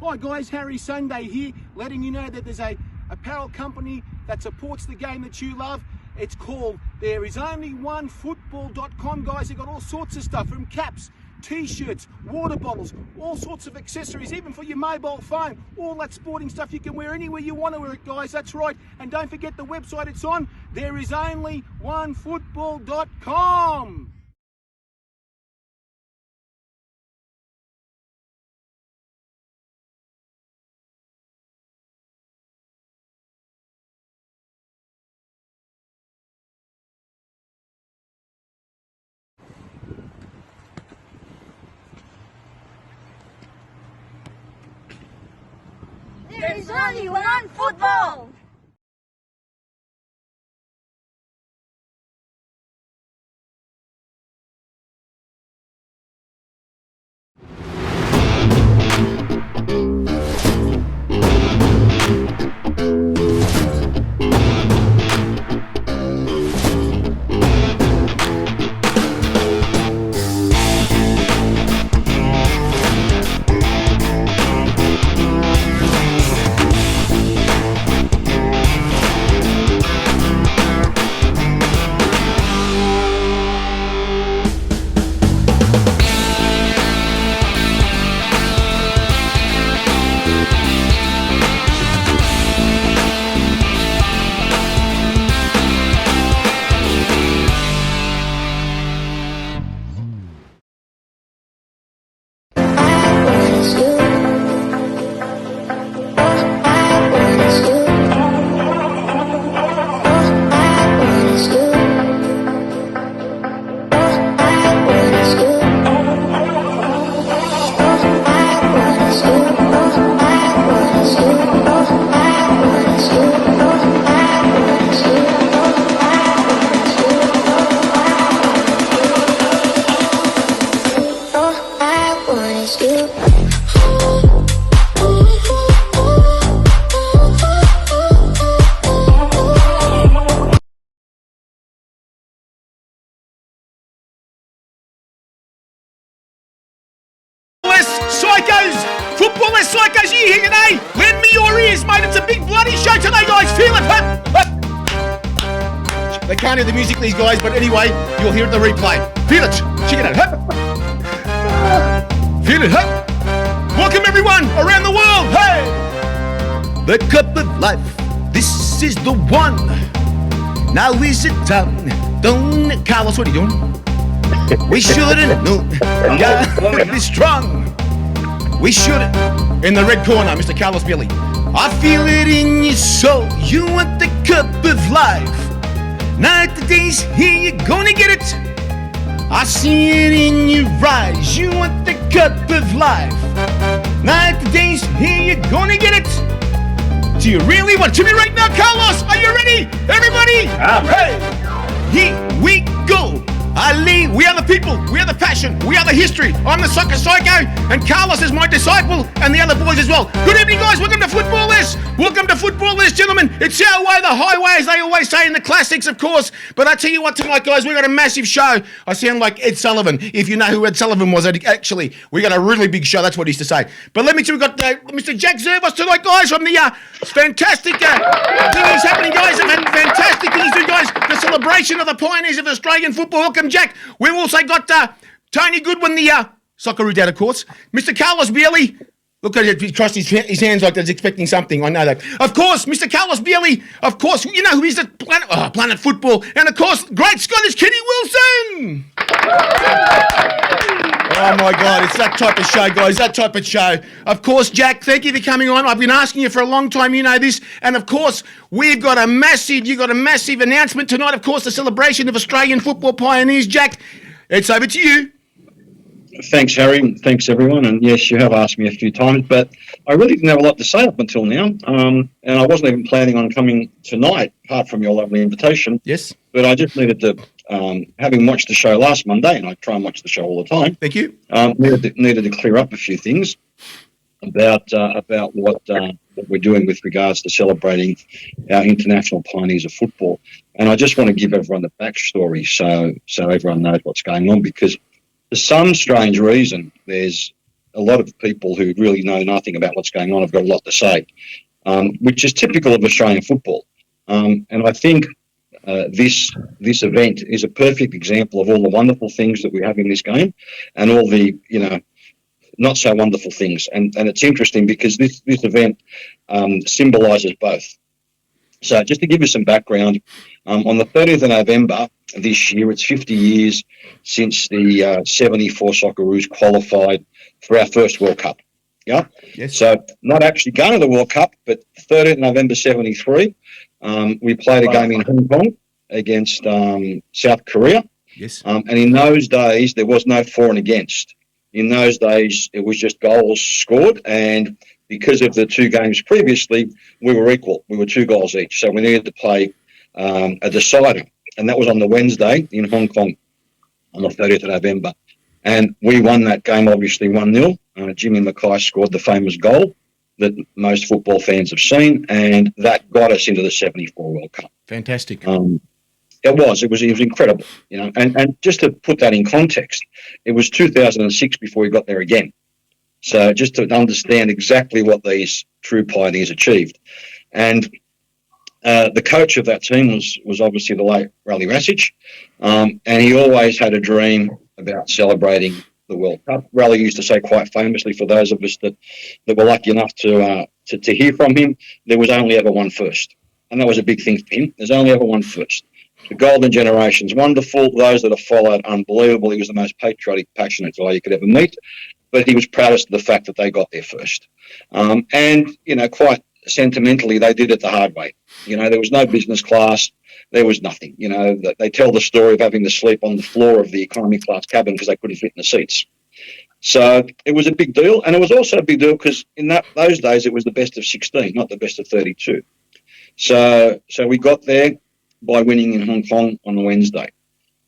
Hi guys, Harry Sunday here, letting you know that there's a apparel company that supports the game that you love. It's called thereisonlyonefootball.com, guys. They've got all sorts of stuff, from caps, t-shirts, water bottles, all sorts of accessories, even for your mobile phone. All that sporting stuff you can wear anywhere you want to wear it, guys. That's right. And don't forget the website it's on, thereisonlyonefootball.com. There is only one football! Footballers, psychos, you here today? Lend me your ears, mate. It's a big bloody show today, guys. Feel it, huh? They can't hear the music, these guys, but anyway, you'll hear it in the replay. Feel it. Check it out, huh? Feel it, huh? Welcome, everyone, around the world. Hey! The cup of life, this is the one. Now is it time? Don't, Carlos, what are you doing? We shouldn't know. Gotta be strong. We shouldn't. In the red corner, Mr. Carlos Billy. I feel it in your soul. You want the cup of life. Night the day's here, you're gonna get it. I see it in your eyes. You want the cup of life. Night the day's here, you're gonna get it. Do you really want to me right now, Carlos? Are you ready? Everybody? Hey! Here we go. Ali, we are the people, we are the passion, we are the history. I'm the soccer psycho, and Carlos is my disciple, and the other boys as well. Good evening, guys. Welcome to Footballers. Welcome to Footballers, gentlemen. It's our way, the highway, as they always say in the classics, of course. But I tell you what tonight, guys, we got a massive show. I sound like Ed Sullivan. If you know who Ed Sullivan was, actually, we got a really big show. That's what he used to say. But let me tell you, we've got Mr. Jack Zervos tonight, guys, from the fantastic things happening, guys. Fantastic things doing, guys. The celebration of the pioneers of Australian football. Welcome, Jack. We've also got Tony Goodwin, the Socceroo dad, of course. Mr. Carlos Bielli. Look at it, he crossed his hands like he's expecting something. I know that. Of course, Mr. Carlos Bielli. Of course, you know who is the Planet Football. And of course, great Scottish Kenny Wilson. Oh my God, it's that type of show, guys, that type of show. Of course, Jack, thank you for coming on. I've been asking you for a long time, you know this. And of course, you got a massive announcement tonight. Of course, the celebration of Australian football pioneers. Jack, it's over to you. Thanks, Harry. Thanks, everyone. And yes, you have asked me a few times, but I really didn't have a lot to say up until now. And I wasn't even planning on coming tonight, apart from your lovely invitation. Yes. But I just needed to, having watched the show last Monday, and I try and watch the show all the time. Thank you. Needed to clear up a few things about what we're doing with regards to celebrating our international pioneers of football. And I just want to give everyone the backstory so everyone knows what's going on, because for some strange reason, there's a lot of people who really know nothing about what's going on have got a lot to say, which is typical of Australian football. And I think this event is a perfect example of all the wonderful things that we have in this game, and all the not so wonderful things. And it's interesting because this event symbolises both. So just to give you some background, on the 30th of November this year, it's 50 years since the 74 Socceroos qualified for our first World Cup. Yeah. Yes. So not actually going to the World Cup, but 30th of November 73, we played a game in Hong Kong against South Korea. Yes. And in those days, there was no for and against. In those days, it was just goals scored, and because of the two games previously, we were equal. We were 2 goals each, so we needed to play a decider, and that was on the Wednesday in Hong Kong on the 30th of November. And we won that game, obviously 1-0. Jimmy Mackay scored the famous goal that most football fans have seen, and that got us into the 74 World Cup. Fantastic. It was incredible, and just to put that in context, it was 2006 before we got there again. So just to understand exactly what these true pioneers achieved. And the coach of that team was obviously the late Raleigh Rassich, and he always had a dream about celebrating the World Cup. Raleigh used to say quite famously, for those of us that were lucky enough to hear from him, there was only ever one first. And that was a big thing for him. There's only ever one first. The golden generation's wonderful. Those that have followed, unbelievable. He was the most patriotic, passionate guy you could ever meet. But he was proudest of the fact that they got there first. And, quite sentimentally, they did it the hard way. There was no business class. There was nothing. They tell the story of having to sleep on the floor of the economy class cabin because they couldn't fit in the seats. So it was a big deal. And it was also a big deal because in those days, it was the best of 16, not the best of 32. So we got there by winning in Hong Kong on the Wednesday.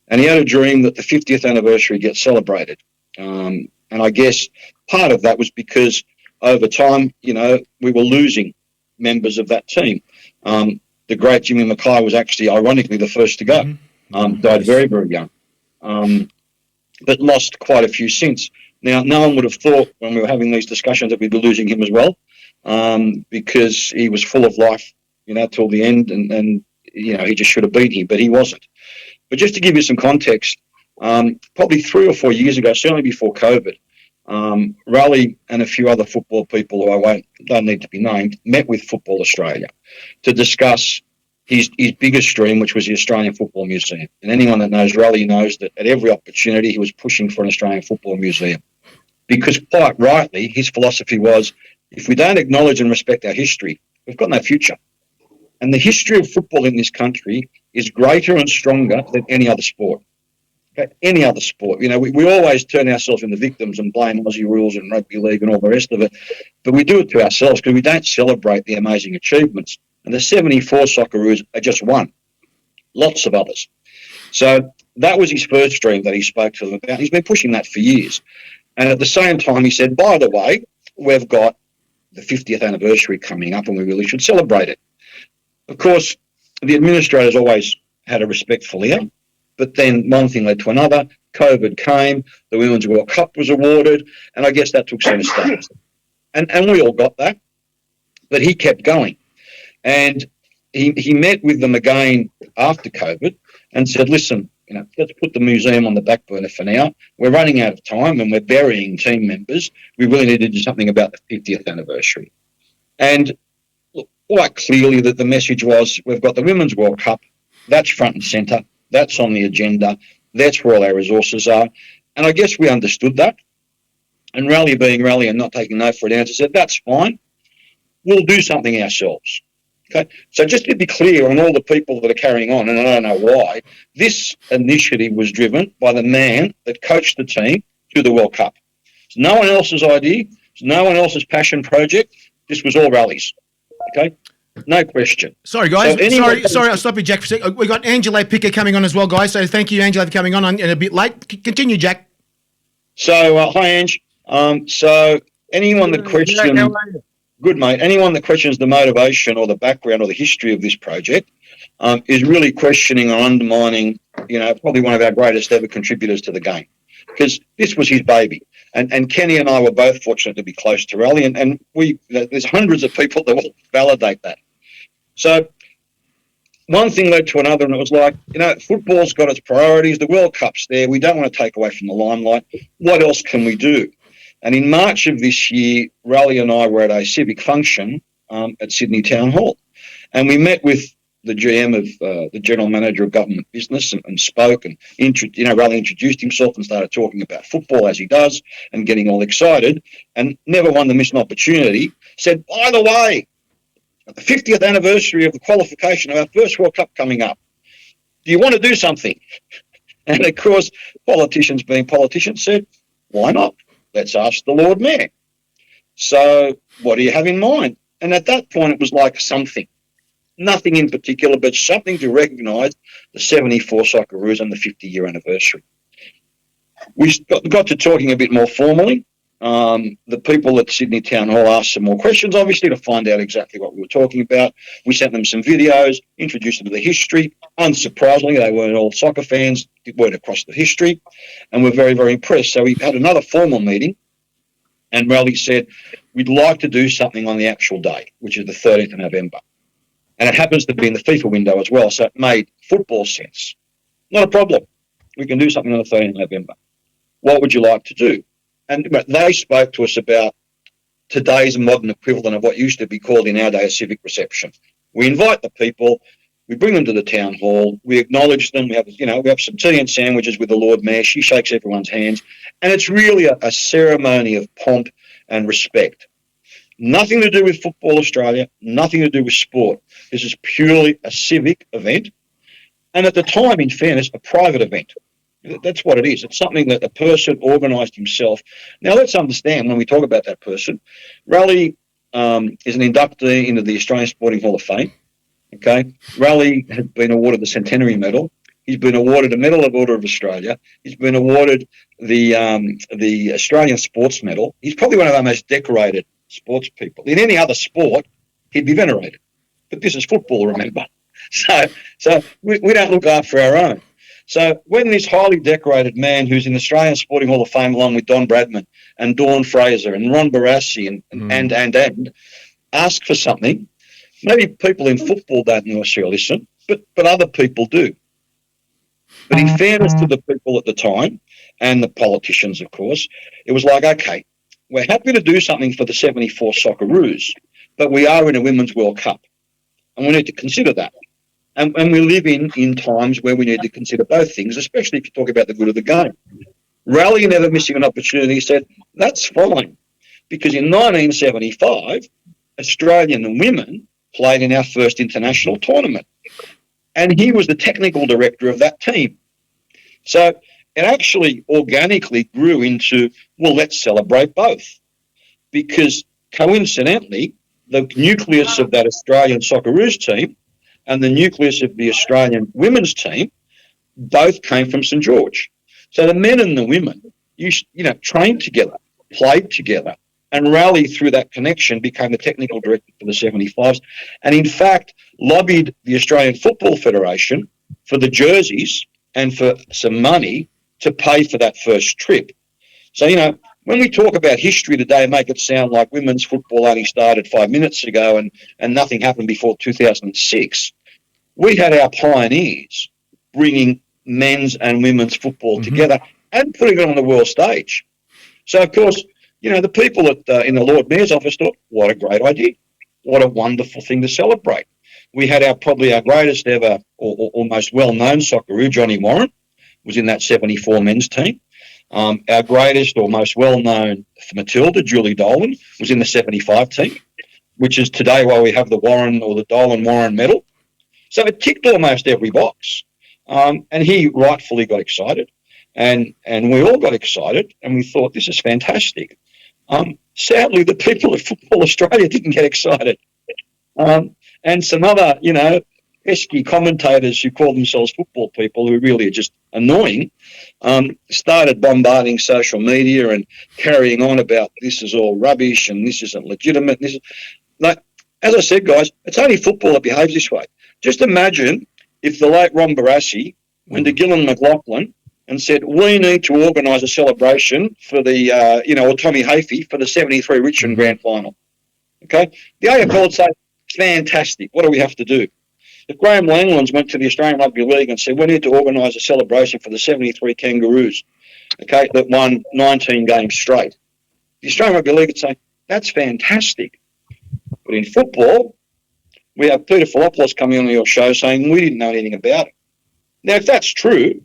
And he had a dream that the 50th anniversary gets celebrated. And I guess part of that was because over time, we were losing members of that team. The great Jimmy Mackay was actually, ironically, the first to go. Died very, very young. But lost quite a few since. Now, no one would have thought when we were having these discussions that we'd be losing him as well, because he was full of life, till the end, and he just should have been here, but he wasn't. But just to give you some context, probably 3 or 4 years ago, certainly before COVID, Raleigh and a few other football people who don't need to be named met with Football Australia to discuss his biggest dream, which was the Australian Football Museum. And anyone that knows Raleigh knows that at every opportunity he was pushing for an Australian Football Museum. Because quite rightly, his philosophy was, if we don't acknowledge and respect our history, we've got no future. And the history of football in this country is greater and stronger than any other sport. Okay? Any other sport. We always turn ourselves into victims and blame Aussie rules and rugby league and all the rest of it. But we do it to ourselves because we don't celebrate the amazing achievements. And the 74 Socceroos are just one. Lots of others. So that was his first dream that he spoke to them about. He's been pushing that for years. And at the same time, he said, by the way, we've got the 50th anniversary coming up and we really should celebrate it. Of course, the administrators always had a respectful ear, but then one thing led to another. COVID came, the Women's World Cup was awarded, and I guess that took centre stage. And we all got that, but he kept going. And he met with them again after COVID and said, listen, let's put the museum on the back burner for now. We're running out of time and we're burying team members. We really need to do something about the 50th anniversary. And quite clearly that the message was, we've got the Women's World Cup, that's front and centre, that's on the agenda, that's where all our resources are. And I guess we understood that. And Raleigh being Raleigh and not taking no for an answer said, that's fine, we'll do something ourselves. Okay, so just to be clear on all the people that are carrying on, and I don't know why, this initiative was driven by the man that coached the team to the World Cup. It's no one else's idea, it's no one else's passion project, this was all Raleigh's. Okay, no question. Sorry, guys. Sorry, I'll stop you, Jack, for a sec. We've got Angela Picker coming on as well, guys. So thank you, Angela, for coming on and a bit late. Continue, Jack. So, hi, Ange. So anyone that questions... Good, mate. Anyone that questions the motivation or the background or the history of this project is really questioning or undermining, probably one of our greatest ever contributors to the game. because this was his baby. And Kenny and I were both fortunate to be close to Raleigh, and there's hundreds of people that will validate that. So one thing led to another, and it was like, football's got its priorities. The World Cup's there. We don't want to take away from the limelight. What else can we do? And in March of this year, Raleigh and I were at a civic function at Sydney Town Hall, and we met with the GM of the General Manager of Government Business and spoke, and Raleigh introduced himself and started talking about football as he does and getting all excited, and never one to miss an opportunity. Said, by the way, the 50th anniversary of the qualification of our first World Cup coming up. Do you want to do something? And of course, politicians being politicians said, why not? Let's ask the Lord Mayor. So what do you have in mind? And at that point, it was like something. Nothing in particular, but something to recognise the 74 Socceroos and the 50-year anniversary. We got to talking a bit more formally. The people at Sydney Town Hall asked some more questions, obviously, to find out exactly what we were talking about. We sent them some videos, introduced them to the history. Unsurprisingly, they weren't all soccer fans, it weren't across the history, and we're very, very impressed. So we had another formal meeting, and Raleigh said, we'd like to do something on the actual day, which is the 13th of November. And it happens to be in the FIFA window as well, so it made football sense. Not a problem. We can do something on the 13th of November. What would you like to do? And they spoke to us about today's modern equivalent of what used to be called in our day a civic reception. We invite the people, we bring them to the town hall, we acknowledge them, we have some tea and sandwiches with the Lord Mayor, she shakes everyone's hands, and it's really a ceremony of pomp and respect. Nothing to do with Football Australia, nothing to do with sport. This is purely a civic event, and at the time, in fairness, a private event. That's what it is. It's something that the person organised himself. Now, let's understand when we talk about that person, Raleigh is an inductee into the Australian Sporting Hall of Fame. Okay, Raleigh has been awarded the Centenary Medal. He's been awarded a Medal of Order of Australia. He's been awarded the Australian Sports Medal. He's probably one of our most decorated sports people. In any other sport, he'd be venerated. But this is football, remember. So we don't look after our own. So when this highly decorated man who's in the Australian Sporting Hall of Fame along with Don Bradman and Dawn Fraser and Ron Barassi and ask for something, maybe people in football don't necessarily listen, but other people do. But in fairness to the people at the time and the politicians, of course, it was like, okay, we're happy to do something for the 74 Socceroos, but we are in a Women's World Cup, and we need to consider that. And we live in times where we need to consider both things, especially if you talk about the good of the game. Raleigh, never missing an opportunity, said, that's fine, because in 1975, Australian women played in our first international tournament, and he was the technical director of that team. So it actually organically grew into, well, let's celebrate both, because coincidentally, the nucleus of that Australian Socceroos team and the nucleus of the Australian women's team both came from St George. So the men and the women, trained together, played together, and Raleigh, through that connection, became the technical director for the 75s, and in fact lobbied the Australian Football Federation for the jerseys and for some money to pay for that first trip. So, when we talk about history today, make it sound like women's football only started 5 minutes ago and nothing happened before 2006. We had our pioneers bringing men's and women's football together and putting it on the world stage. So, of course, the people in the Lord Mayor's office thought, what a great idea. What a wonderful thing to celebrate. We had probably our greatest ever or most well-known Socceroo, Johnny Warren, was in that 74 men's team. Our greatest or most well-known Matilda, Julie Dolan, was in the 75 team, which is today why we have the Warren or the Dolan-Warren medal. So it ticked almost every box. And he rightfully got excited. And we all got excited, and we thought, this is fantastic. Sadly, the people of Football Australia didn't get excited. And some other, pesky commentators who call themselves football people, who really are just annoying, started bombarding social media and carrying on about this is all rubbish and this isn't legitimate. As I said, guys, it's only football that behaves this way. Just imagine if the late Ron Barassi went to Gillan McLaughlin and said, we need to organise a celebration for the, or Tommy Hafey for the 73 Richmond Grand Final. Okay? The AFL would say, fantastic, what do we have to do? If Graham Langlands went to the Australian Rugby League and said, we need to organise a celebration for the 73 Kangaroos, okay, that won 19 games straight, the Australian Rugby League would say, that's fantastic. But in football, we have Peter Filopoulos coming on your show saying we didn't know anything about it. Now, if that's true,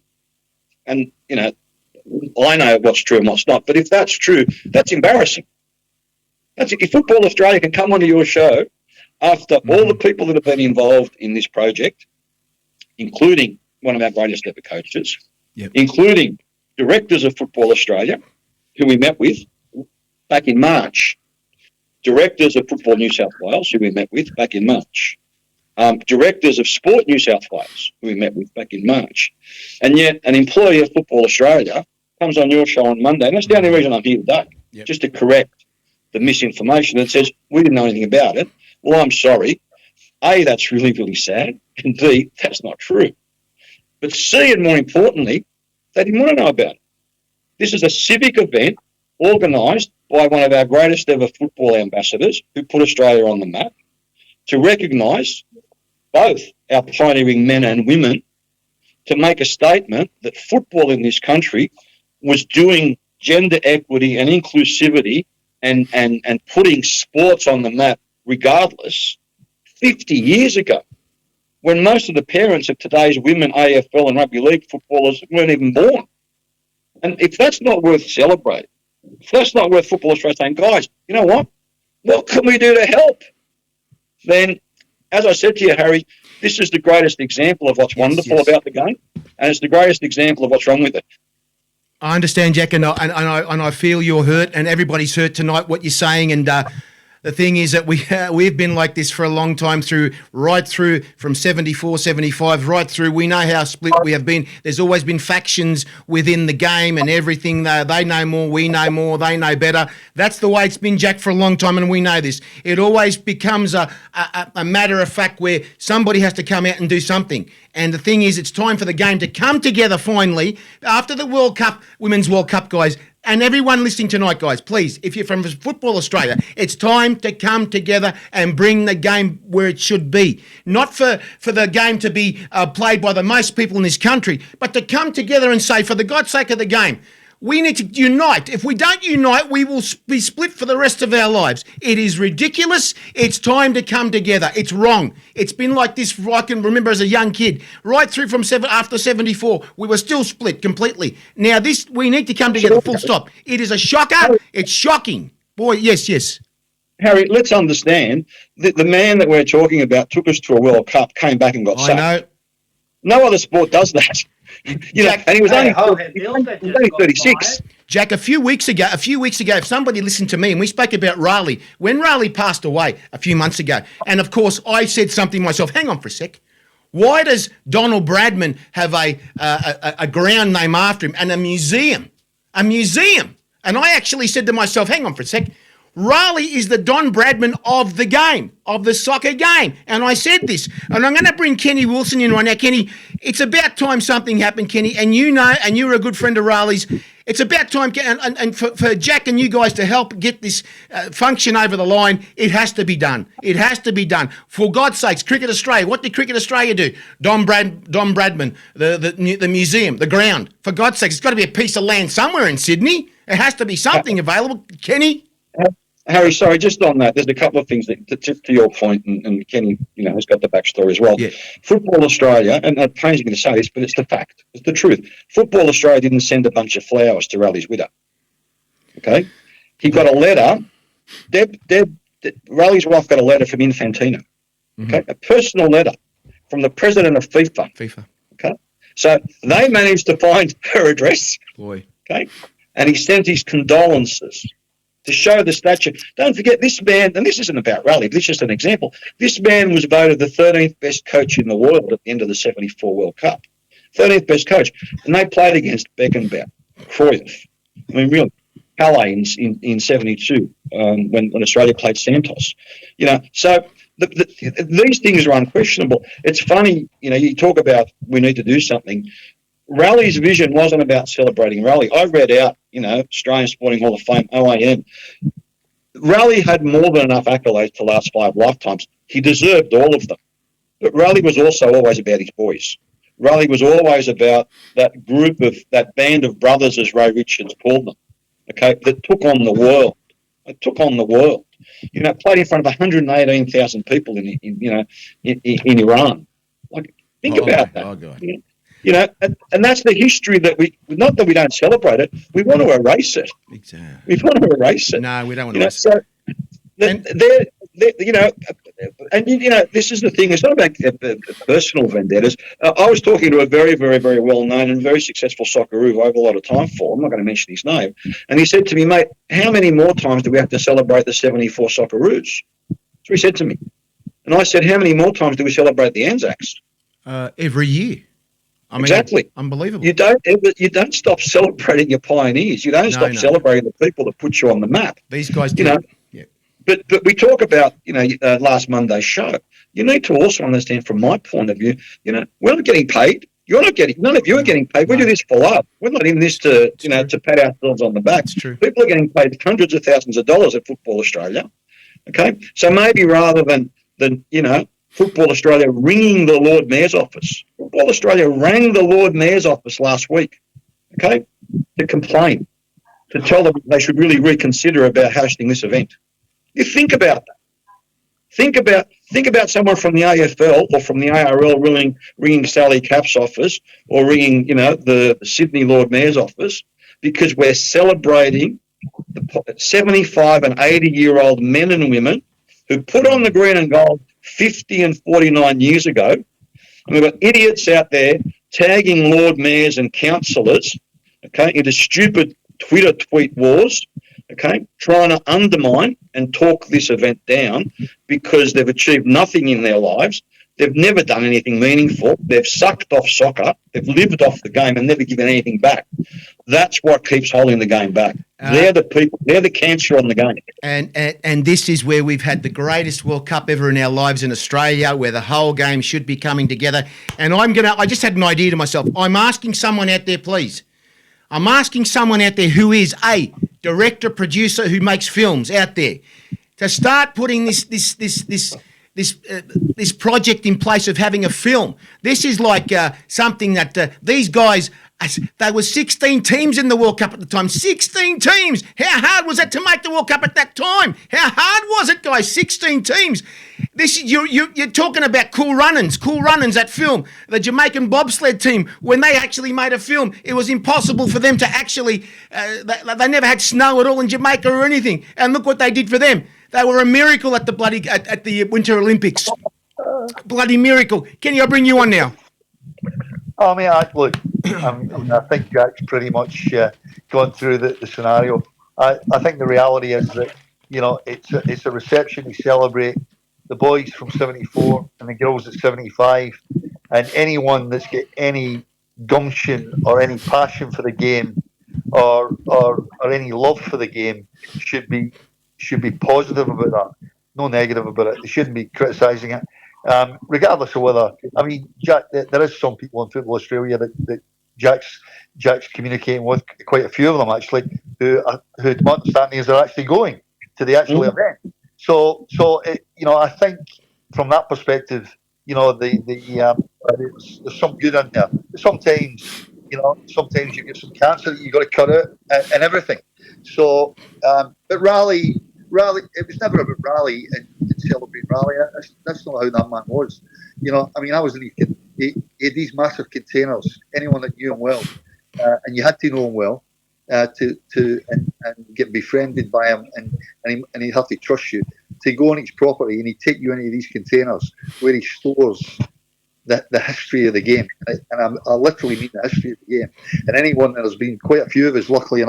and, I know what's true and what's not, but if that's true, that's embarrassing. If Football Australia can come onto your show after all the people that have been involved in this project, including one of our greatest ever coaches, including directors of Football Australia, who we met with back in March, directors of Football New South Wales, who we met with back in March, directors of Sport New South Wales, who we met with back in March, and yet an employee of Football Australia comes on your show on Monday, and that's the only reason I'm here today, just to correct the misinformation that says we didn't know anything about it. Well, I'm sorry. A, that's really, really sad, and B, that's not true. But C, and more importantly, they didn't want to know about it. This is a civic event organised by one of our greatest ever football ambassadors who put Australia on the map to recognise both our pioneering men and women, to make a statement that football in this country was doing gender equity and inclusivity and putting sports on the map regardless 50 years ago, when most of the parents of today's women AFL and rugby league footballers weren't even born. And if that's not worth celebrating, if that's not worth Football Australia saying, guys, you know what can we do to help? Then, as I said to you, Harry, this is the greatest example of what's wonderful about the game, and it's the greatest example of what's wrong with it. I understand, Jack, and I feel you're hurt, and everybody's hurt tonight, what you're saying, and the thing is that we've been like this for a long time, right through from 74, 75, right through. We know how split we have been. There's always been factions within the game and everything. They know more, we know more, they know better. That's the way it's been, Jack, for a long time, and we know this. It always becomes a matter of fact where somebody has to come out and do something. And the thing is, it's time for the game to come together finally after the World Cup, Women's World Cup, guys. And everyone listening tonight, guys, please, if you're from Football Australia, it's time to come together and bring the game where it should be. Not for the game to be played by the most people in this country, but to come together and say, for the God's sake of the game, we need to unite. If we don't unite, we will be split for the rest of our lives. It is ridiculous. It's time to come together. It's wrong. It's been like this, I can remember as a young kid, right through from after 74, we were still split completely. Now we need to come together, full stop. It is a shocker. It's shocking. Boy, yes. Harry, let's understand that the man that we're talking about took us to a World Cup, came back and got sacked. I know. No other sport does that. Jack, and he was only 36. Jack, a few weeks ago, if somebody listened to me and we spoke about Riley, when Riley passed away a few months ago, and of course I said something myself, hang on for a sec, why does Donald Bradman have a ground name after him and a museum? A museum. And I actually said to myself, hang on for a sec, Riley is the Don Bradman of the game, of the soccer game. And I said this, and I'm going to bring Kenny Wilson in right now. Kenny, it's about time something happened, Kenny, and you know, and you're a good friend of Riley's. It's about time, and for Jack and you guys to help get this function over the line, it has to be done. It has to be done. For God's sakes, Cricket Australia, what did Cricket Australia do? Don Bradman, the museum, the ground. For God's sakes, it's got to be a piece of land somewhere in Sydney. There has to be something available. Kenny? Harry, sorry, just on that, there's a couple of things that, to your point, and Kenny, has got the backstory as well. Yeah. Football Australia, and it pains me to say this, but it's the fact, it's the truth. Football Australia didn't send a bunch of flowers to Raleigh's widow. Okay, he got a letter. Raleigh's wife got a letter from Infantino. Okay, a personal letter from the president of FIFA. Okay, so they managed to find her address. Boy. Okay, and he sent his condolences to show the stature. Don't forget, this man, and this isn't about Raleigh, this is just an example, this man was voted the 13th best coach in the world at the end of the 74 World Cup. 13th best coach. And they played against Beckenbauer, Cruyff, really, Pele in 72 when Australia played Santos. So these things are unquestionable. It's funny, you talk about we need to do something. Rally's vision wasn't about celebrating Rally. I read out, Australian Sporting Hall of Fame, OAM. Rally had more than enough accolades to last 5 lifetimes. He deserved all of them. But Rally was also always about his boys. Rally was always about that band of brothers, as Ray Richards called them, okay, that took on the world. It took on the world. Played in front of 118,000 people in Iran. Like, think about that. Oh, God. And that's the history that not that we don't celebrate it, we want to erase it. Exactly. We want to erase it. No, we don't want to erase it. So, this is the thing. It's not about personal vendettas. I was talking to a very, very, very well-known and very successful Socceroo who I have a lot of time for. I'm not going to mention his name. And he said to me, mate, how many more times do we have to celebrate the 74 Socceroos? So he said to me. And I said, how many more times do we celebrate the Anzacs? Every year. I mean, exactly. Unbelievable. You don't stop celebrating your pioneers. You don't stop celebrating the people that put you on the map. These guys do. But we talk about, last Monday's show. You need to also understand from my point of view, we're not getting paid. You're not getting, none of you are getting paid. We do this for love. We're not in this to pat ourselves on the back. That's true. People are getting paid hundreds of thousands of dollars at Football Australia. Okay. So maybe rather than Football Australia ringing the Lord Mayor's office, Football Australia rang the Lord Mayor's office last week, okay, to complain, to tell them they should really reconsider about hosting this event. You think about that. Think about someone from the AFL or from the ARL ringing Sally Capp's office or ringing, the Sydney Lord Mayor's office because we're celebrating the 75 and 80-year-old men and women who put on the green and gold 50 and 49 years ago. And we've got idiots out there tagging Lord Mayors and councillors, okay, into stupid Twitter tweet wars, okay, trying to undermine and talk this event down because they've achieved nothing in their lives. They've never done anything meaningful. They've sucked off soccer. They've lived off the game and never given anything back. That's what keeps holding the game back. They're the people. They're the cancer on the game. And this is where we've had the greatest World Cup ever in our lives in Australia, where the whole game should be coming together. And I just had an idea to myself. I'm asking someone out there, please. I'm asking someone out there who is a director, producer, who makes films out there, to start putting this project in place of having a film. This is like something that these guys, there were 16 teams in the World Cup at the time. 16 teams. How hard was it to make the World Cup at that time? How hard was it, guys? 16 teams. This you're talking about Cool Runnings, that film. The Jamaican bobsled team, when they actually made a film, it was impossible for them to actually, they never had snow at all in Jamaica or anything. And look what they did for them. They were a miracle at the at the Winter Olympics. Bloody miracle. Kenny, I'll bring you on now. I mean, look, I think Jack's pretty much gone through the scenario. I think the reality is that, it's a reception to celebrate the boys from 74 and the girls at 75, and anyone that's got any gumption or any passion for the game or any love for the game should be positive about that, no negative about it. They shouldn't be criticising it. Regardless of whether, Jack, there is some people in Football Australia that Jack's communicating with, quite a few of them actually, who my understanding is they're actually going to the actual event. So I think from that perspective, there's some good in there. Sometimes you get some cancer that you got to cut out and everything. So, but Raleigh, it was never about Raleigh and celebrating Raleigh. That's not how that man was. I was in he had these massive containers. Anyone that knew him well, and you had to know him well to get befriended by him, and he'd have to trust you to go on his property, and he'd take you into these containers where he stores the history of the game, and I literally mean the history of the game. And anyone that has been, quite a few of us, lucky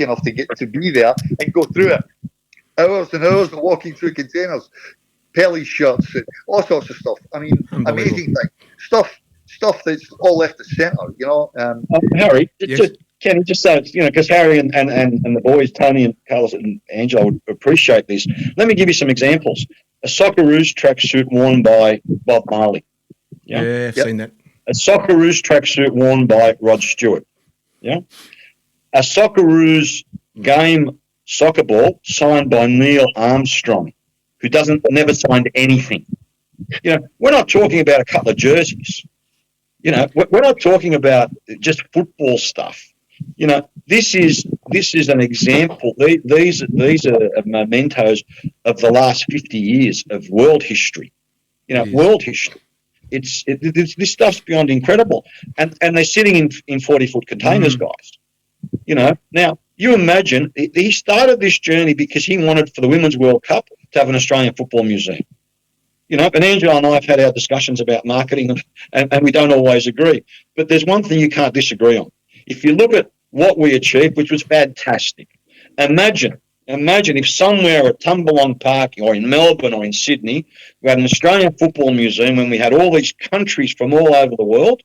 enough to get to be there and go through it. Hours and hours of walking through containers, Pelly's shirts, and all sorts of stuff. Amazing thing. Stuff that's all left at centre, Harry, yes. Kenny, just so because Harry and the boys, Tony and Carlos and Angela, would appreciate this. Let me give you some examples. A Socceroos tracksuit worn by Bob Marley. Yeah, I've seen that. a Socceroos tracksuit worn by Rod Stewart. Yeah. A Socceroos game soccer ball signed by Neil Armstrong, who never signed anything. We're not talking about a couple of jerseys. We're not talking about just football stuff. This is an example. These are mementos of the last 50 years of world history. World history. This stuff's beyond incredible, and they're sitting in 40-foot containers, guys. Now you imagine he started this journey because he wanted for the Women's World Cup to have an Australian football museum. And Angela and I have had our discussions about marketing, and we don't always agree. But there's one thing you can't disagree on. If you look at what we achieved, which was fantastic, imagine if somewhere at Tumbalong Park or in Melbourne or in Sydney, we had an Australian football museum when we had all these countries from all over the world,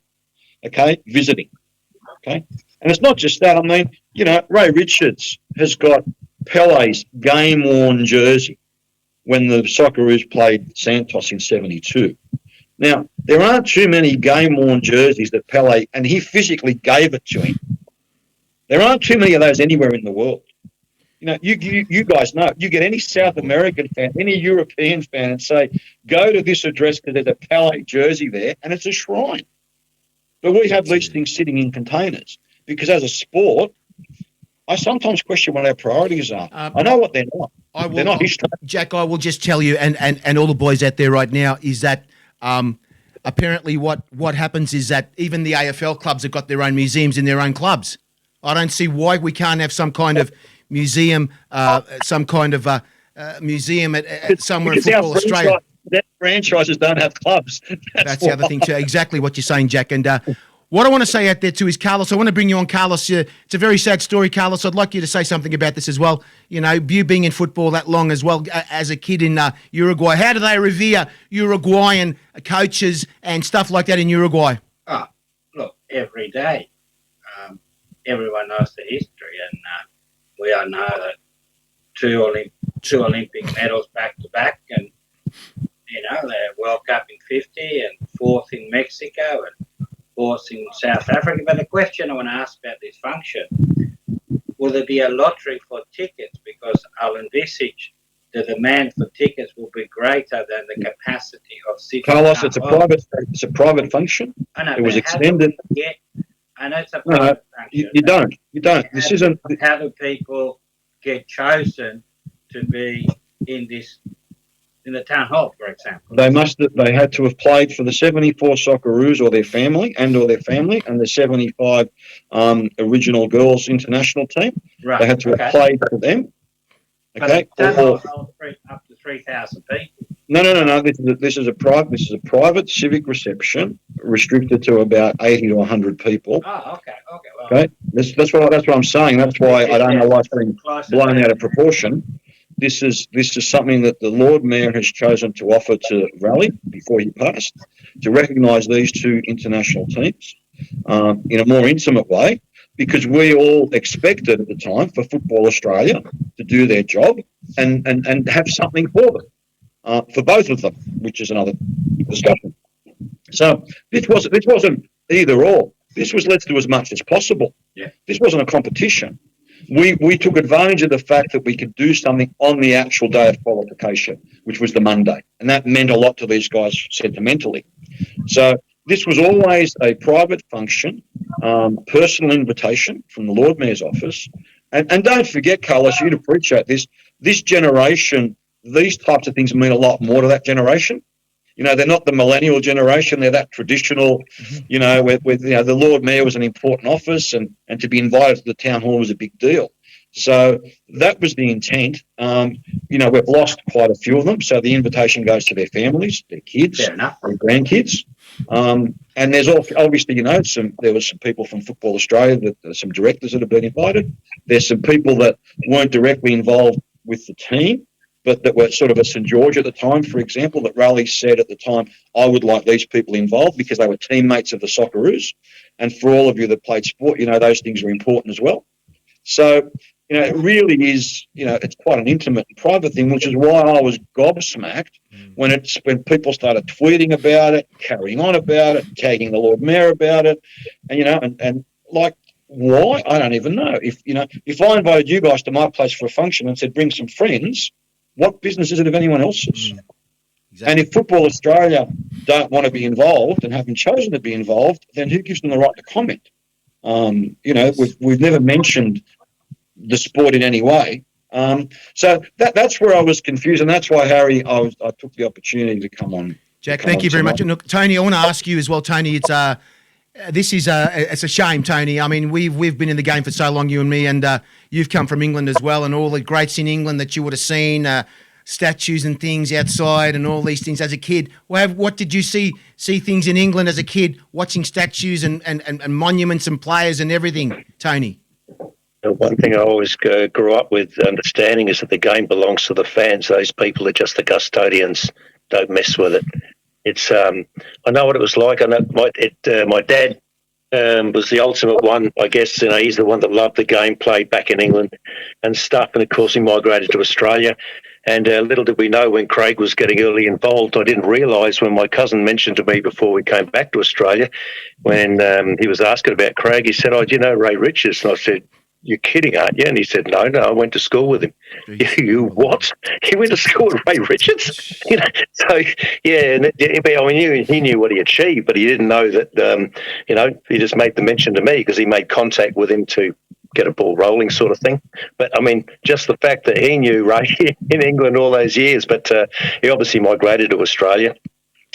visiting, And it's not just that. I mean, Ray Richards has got Pele's game-worn jersey when the Socceroos played Santos in 72. Now, there aren't too many game-worn jerseys that Pele, and he physically gave it to him. There aren't too many of those anywhere in the world. You guys know. You get any South American fan, any European fan, and say, go to this address because there's a Pele jersey there, and it's a shrine. But we have these things sitting in containers because as a sport, I sometimes question what our priorities are. I know what they're not. They're not history. Jack, I will just tell you, and all the boys out there right now, is that apparently what happens is that even the AFL clubs have got their own museums in their own clubs. I don't see why we can't have some kind of museum, museum at somewhere in Football Australia. Franchises don't have clubs. That's the other thing too. Exactly what you're saying, Jack. And what I want to say out there too is, Carlos, I want to bring you on, Carlos. It's a very sad story, Carlos. I'd like you to say something about this as well. You being in football that long as well as a kid in Uruguay. How do they revere Uruguayan coaches and stuff like that in Uruguay? Oh, look, every day. Everyone knows the history, and we all know that two Olympic medals back to back, and the World Cup in 50 and fourth in Mexico and fourth in South Africa. But the question I want to ask about this function: will there be a lottery for tickets? Because I'll envisage the demand for tickets will be greater than the capacity of Sydney. Carlos, it's a private function. I know, it was extended. I know it's a private function. You don't. This isn't. How do people get chosen to be in the town hall, for example? They had to have played for the 74 Socceroos or their family, and the 75 original girls international team. Right. They had to have played for them. Okay. But up to 3,000 people. No. This is a private civic reception restricted to about 80 to 100 people. Oh, okay. Well, okay. That's what I'm saying. That's why I don't know why it's being blown out of proportion. This is something that the Lord Mayor has chosen to offer to Raleigh before he passed, to recognise these two international teams in a more intimate way, because we all expected at the time for Football Australia to do their job and have something for them, for both of them, which is another discussion. So this wasn't either or. This was let's do as much as possible. Yeah. This wasn't a competition. We took advantage of the fact that we could do something on the actual day of qualification, which was the Monday. And that meant a lot to these guys sentimentally. So this was always a private function, personal invitation from the Lord Mayor's office. And don't forget, Carlos, you'd appreciate this. This generation, these types of things mean a lot more to that generation. They're not the millennial generation. They're that traditional, where the Lord Mayor was an important office and to be invited to the town hall was a big deal. So that was the intent. We've lost quite a few of them. So the invitation goes to their families, their kids, their grandkids. And there's obviously, there was some people from Football Australia, some directors that have been invited. There's some people that weren't directly involved with the team, but that were sort of at St George at the time, for example, that Raleigh said at the time, I would like these people involved because they were teammates of the Socceroos. And for all of you that played sport, those things are important as well. So, it really is, it's quite an intimate and private thing, which is why I was gobsmacked when people started tweeting about it, carrying on about it, tagging the Lord Mayor about it, and like, why? I don't even know. If I invited you guys to my place for a function and said, bring some friends, what business is it of anyone else's? Exactly. And if Football Australia don't want to be involved and haven't chosen to be involved, then who gives them the right to comment? We've never mentioned the sport in any way. So that's where I was confused, and that's why, Harry, I took the opportunity to come on. Jack, thank you very much. And look, Tony, I want to ask you as well, Tony. It's a shame, Tony. I mean, we've been in the game for so long, you and me, and you've come from England as well, and all the greats in England that you would have seen, statues and things outside, and all these things as a kid. What did you see things in England as a kid, watching statues and monuments and players and everything, Tony? One thing I always grew up with understanding is that the game belongs to the fans. Those people are just the custodians. Don't mess with it. It's I know what it was like. I know my dad was the ultimate one. I guess he's the one that loved the game, played back in England and stuff. And of course, he migrated to Australia. And little did we know when Craig was getting early involved. I didn't realise when my cousin mentioned to me before we came back to Australia, when he was asking about Craig, he said, "Oh, do you know Ray Richards?" And I said, "You're kidding, aren't you?" And he said, No, I went to school with him. You what? He went to school with Ray Richards? So, yeah, and he knew what he achieved, but he didn't know that, he just made the mention to me because he made contact with him to get a ball rolling sort of thing. But, I mean, just the fact that he knew Ray in England all those years, but he obviously migrated to Australia,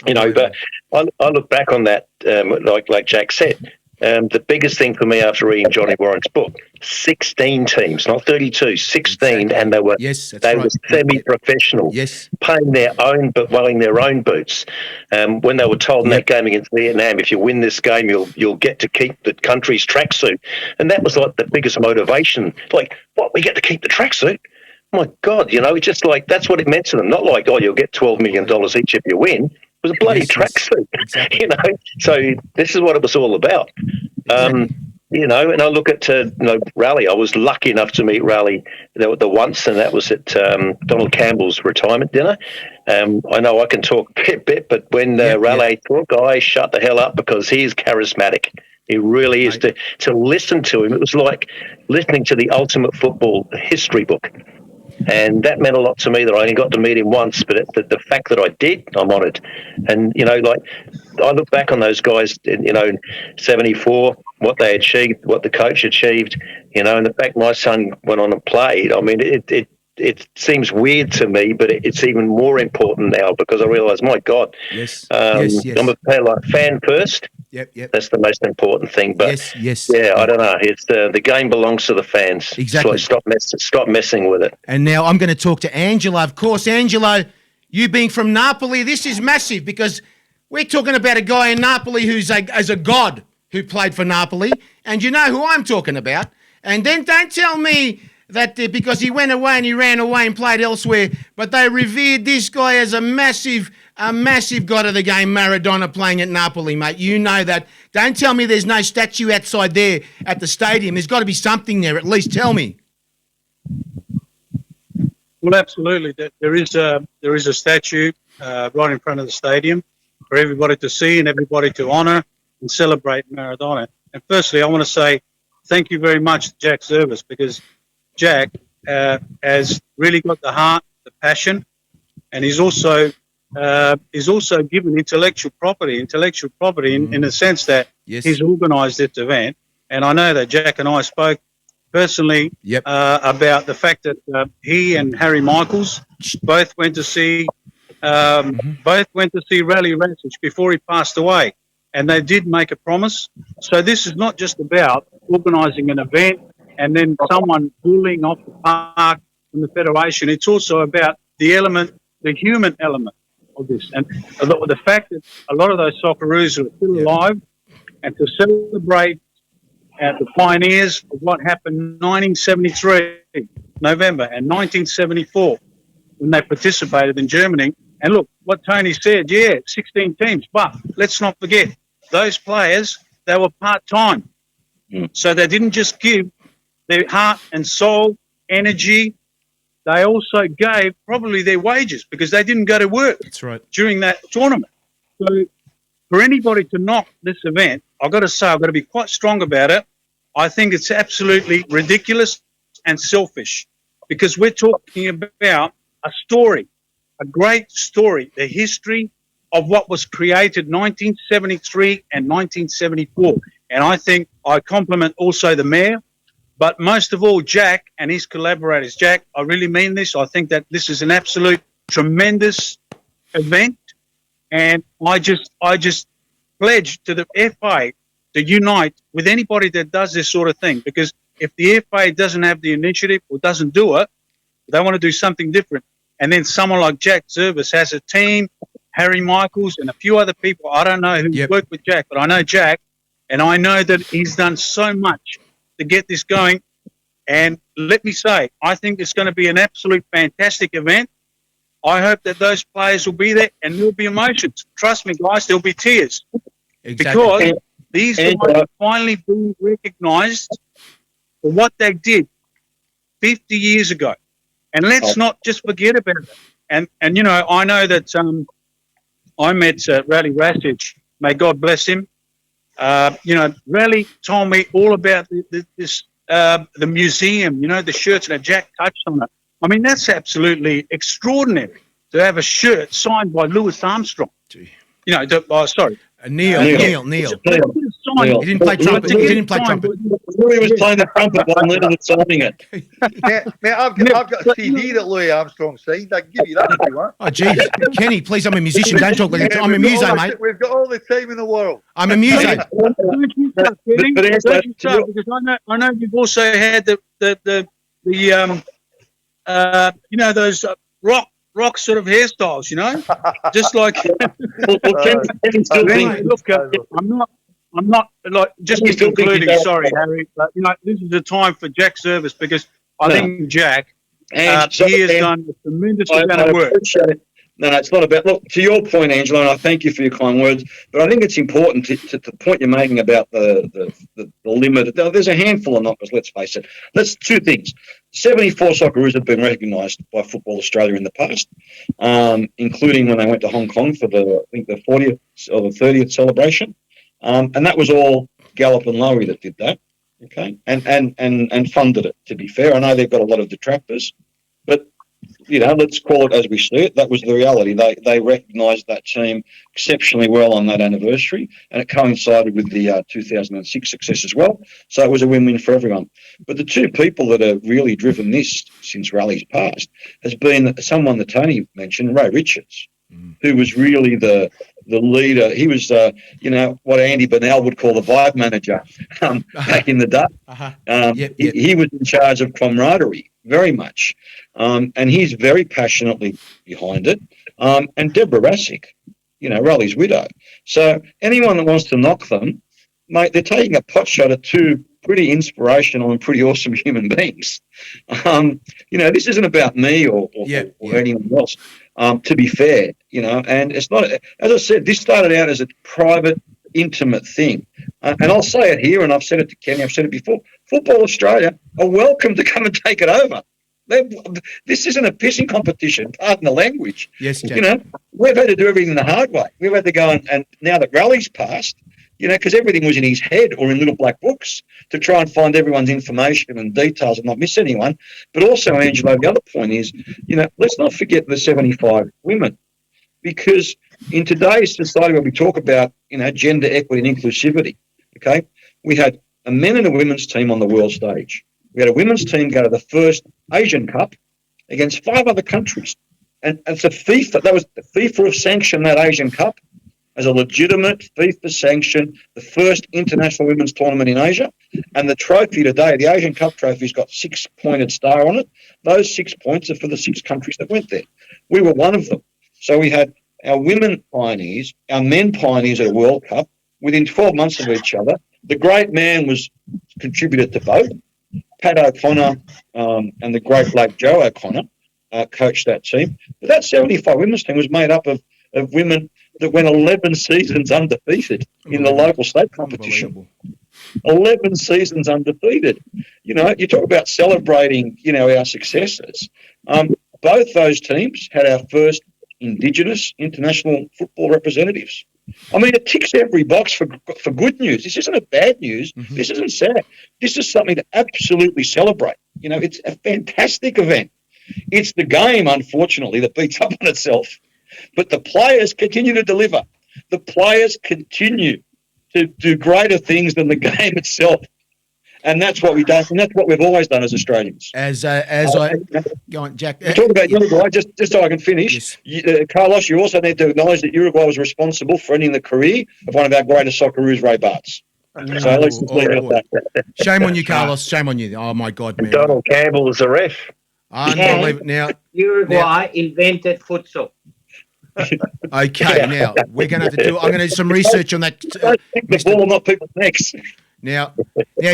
but I look back on that, like Jack said, the biggest thing for me after reading Johnny Warren's book, 16 teams, not 32, 16, and they were semi-professional, paying their own, but wearing their own boots. When they were told in that game against Vietnam, if you win this game, you'll get to keep the country's tracksuit, and that was like the biggest motivation. Like, what? We get to keep the tracksuit? My God, it's just like that's what it meant to them. Not like, oh, you'll get $12 million each if you win. It was a bloody tracksuit, exactly. So this is what it was all about. And I look at Raleigh. I was lucky enough to meet Raleigh the once, and that was at Donald Campbell's retirement dinner. I know I can talk a bit, but when Raleigh talked, I shut the hell up because he is charismatic. He really is. To listen to him, it was like listening to the ultimate football history book. And that meant a lot to me that I only got to meet him once, but the fact that I did, I'm honoured. And, I look back on those guys, in 74, what they achieved, what the coach achieved, and the fact my son went on and played, I mean, it seems weird to me, but it's even more important now because I realise, my God, I'm a fan first. Yep. That's the most important thing. But I don't know. It's the game belongs to the fans. Exactly. So stop messing with it. And now I'm going to talk to Angelo. Of course, Angelo, you being from Napoli, this is massive because we're talking about a guy in Napoli who's as a god who played for Napoli, and you know who I'm talking about. And then don't tell me that because he went away and he ran away and played elsewhere, but they revered this guy as a massive god of the game, Maradona, playing at Napoli, mate. You know that. Don't tell me there's no statue outside there at the stadium. There's got to be something there. At least tell me. Well, absolutely. There is a statue right in front of the stadium for everybody to see and everybody to honour and celebrate Maradona. And firstly, I want to say thank you very much to Jack Zervos, because Jack has really got the heart, the passion, and he's also given intellectual property in the sense that he's organised this event. And I know that Jack and I spoke personally about the fact that he and Harry Michaels both went to see Rally Rancic before he passed away, and they did make a promise. So this is not just about organising an event and then someone pulling off the park from the Federation. It's also about the human element of this. And the fact that a lot of those Socceroos are still alive, and to celebrate the pioneers of what happened in 1973, November, and 1974, when they participated in Germany. And look, what Tony said, 16 teams. But let's not forget, those players, they were part-time. So they didn't just give their heart and soul energy. They also gave probably their wages because they didn't go to work That's right. during that tournament. So for anybody to knock this event, I've got to say, I've got to be quite strong about it. I think it's absolutely ridiculous and selfish because we're talking about a story, a great story, the history of what was created 1973 and 1974. And I think I compliment also the mayor, but most of all, Jack and his collaborators. Jack, I really mean this. I think that this is an absolute tremendous event. And I just pledge to the FA to unite with anybody that does this sort of thing. Because if the FA doesn't have the initiative or doesn't do it, they want to do something different. And then someone like Jack Zervos has a team, Harry Michaels and a few other people. I don't know who worked with Jack, but I know Jack. And I know that he's done so much to get this going. And let me say, I think it's going to be an absolute fantastic event. I hope that those players will be there and there'll be emotions. Trust me, guys, there'll be tears. Exactly. Because these guys are finally being recognised for what they did 50 years ago. And let's not just forget about it. And you know, I know that I met Raleigh Rastich, may God bless him. You know, Raleigh told me all about the museum, you know, the shirts that Jack touched on it. I mean, that's absolutely extraordinary to have a shirt signed by Louis Armstrong. Gee. You know, sorry. Neil. He didn't play trumpet. He didn't play trumpet. Louis was playing the trumpet while Lennon was signing it. Mate, I've got a CD that Louis Armstrong signed. I can give you that if you want. Oh, geez. Kenny, please, I'm a musician. Don't talk like that. I'm a muso, mate. We've got all the time in the world. I'm a muso. Don't you start, Kenny. Don't you start, because I know you've also had the you know, those rock sort of hairstyles, you know, just like. Kenny still thinks. Look, I'm not like just concluding. Sorry, Harry, but you know, this is the time for Jack Zervos because I think Jack he has done a tremendous amount of work. No, it's not about. Look, to your point, Angela, and I thank you for your kind words, but I think it's important to the point you're making about the limit. There's a handful of knockers, let's face it. That's two things. 74 Socceroos have been recognised by Football Australia in the past, including when they went to Hong Kong for the 40th or the 30th celebration, and that was all Gallup and Lowy that did that, okay, and funded it. To be fair, I know they've got a lot of detractors, but you know, let's call it as we see it. That was the reality. They recognised that team exceptionally well on that anniversary, and it coincided with the 2006 success as well. So it was a win-win for everyone. But the two people that have really driven this since Raleigh's past has been someone that Tony mentioned, Ray Richards, who was really the leader. He was, you know, what Andy Burnell would call the vibe manager back in the day. He was in charge of camaraderie very much. And he's very passionately behind it. And Deborah Rassick, you know, Raleigh's widow. So anyone that wants to knock them, mate, they're taking a pot shot at two pretty inspirational and pretty awesome human beings. You know, this isn't about me or anyone else, to be fair, you know, and it's not, as I said, this started out as a private, intimate thing. And I'll say it here, and I've said it to Kenny, I've said it before, Football Australia are welcome to come and take it over. This isn't a pissing competition, pardon the language. Yes, Jack. You know, we've had to do everything the hard way. We've had to go and now that Raleigh's passed, you know, because everything was in his head or in little black books to try and find everyone's information and details and not miss anyone. But also, Angelo, the other point is, you know, let's not forget the 75 women, because in today's society where we talk about, you know, gender equity and inclusivity, okay, we had a men and a women's team on the world stage. We had a women's team go to the first Asian Cup against 5 other countries. And it's a FIFA, that was the FIFA have sanctioned that Asian Cup as a legitimate FIFA sanction, the first international women's tournament in Asia. And the trophy today, the Asian Cup trophy's got 6-pointed star on it. Those 6 points are for the 6 countries that went there. We were one of them. So we had our women pioneers, our men pioneers at a World Cup within 12 months of each other. The great man was contributed to both. Pat O'Connor and the great Blake Joe O'Connor coached that team. But that 75 women's team was made up of women that went 11 seasons undefeated in the local state competition. 11 seasons undefeated. You know, you talk about celebrating, you know, our successes. Both those teams had our first Indigenous international football representatives. I mean, it ticks every box for good news. This isn't a bad news. Mm-hmm. This isn't sad. This is something to absolutely celebrate. You know, it's a fantastic event. It's the game, unfortunately, that beats up on itself. But the players continue to deliver. The players continue to do greater things than the game itself. And that's what we do, and that's what we've always done as Australians. Go on, Jack. Talk about Uruguay, just so I can finish. Yes. Carlos, you also need to acknowledge that Uruguay was responsible for ending the career of one of our greatest Socceroos, Ray Bartz. So at least let's leave it at that. Shame on you, Carlos. Shame on you. Oh, my God, man. Donald Campbell was the ref. Unbelievable. Now, Uruguay invented futsal. okay, now, we're going to have to do – I'm going to do some research on that. The ball, not people's necks. Now,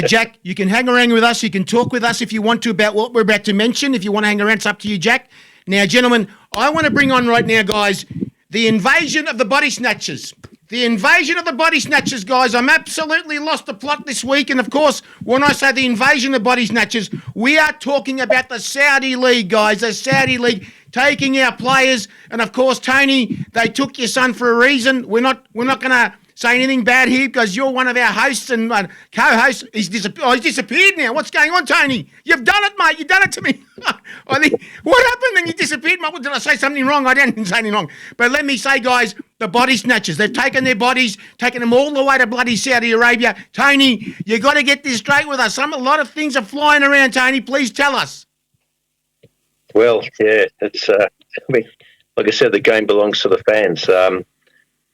Jack, you can hang around with us. You can talk with us if you want to about what we're about to mention. If you want to hang around, it's up to you, Jack. Now, gentlemen, I want to bring on right now, guys, the invasion of the body snatchers. The invasion of the body snatchers, guys. I'm absolutely lost the plot this week. And, of course, when I say the invasion of body snatchers, we are talking about the Saudi League, guys, the Saudi League taking our players. And, of course, Tony, they took your son for a reason. We're not going to say anything bad here because you're one of our hosts and co-hosts. He's disappeared now. What's going on, Tony? You've done it, mate. You've done it to me. I think, what happened? Then you disappeared, mate. Did I say something wrong? I didn't say anything wrong. But let me say, guys, the body snatchers, they've taken their bodies, taken them all the way to bloody Saudi Arabia. Tony, you got to get this straight with us. A lot of things are flying around, Tony. Please tell us. Well, yeah, it's. I mean, like I said, the game belongs to the fans.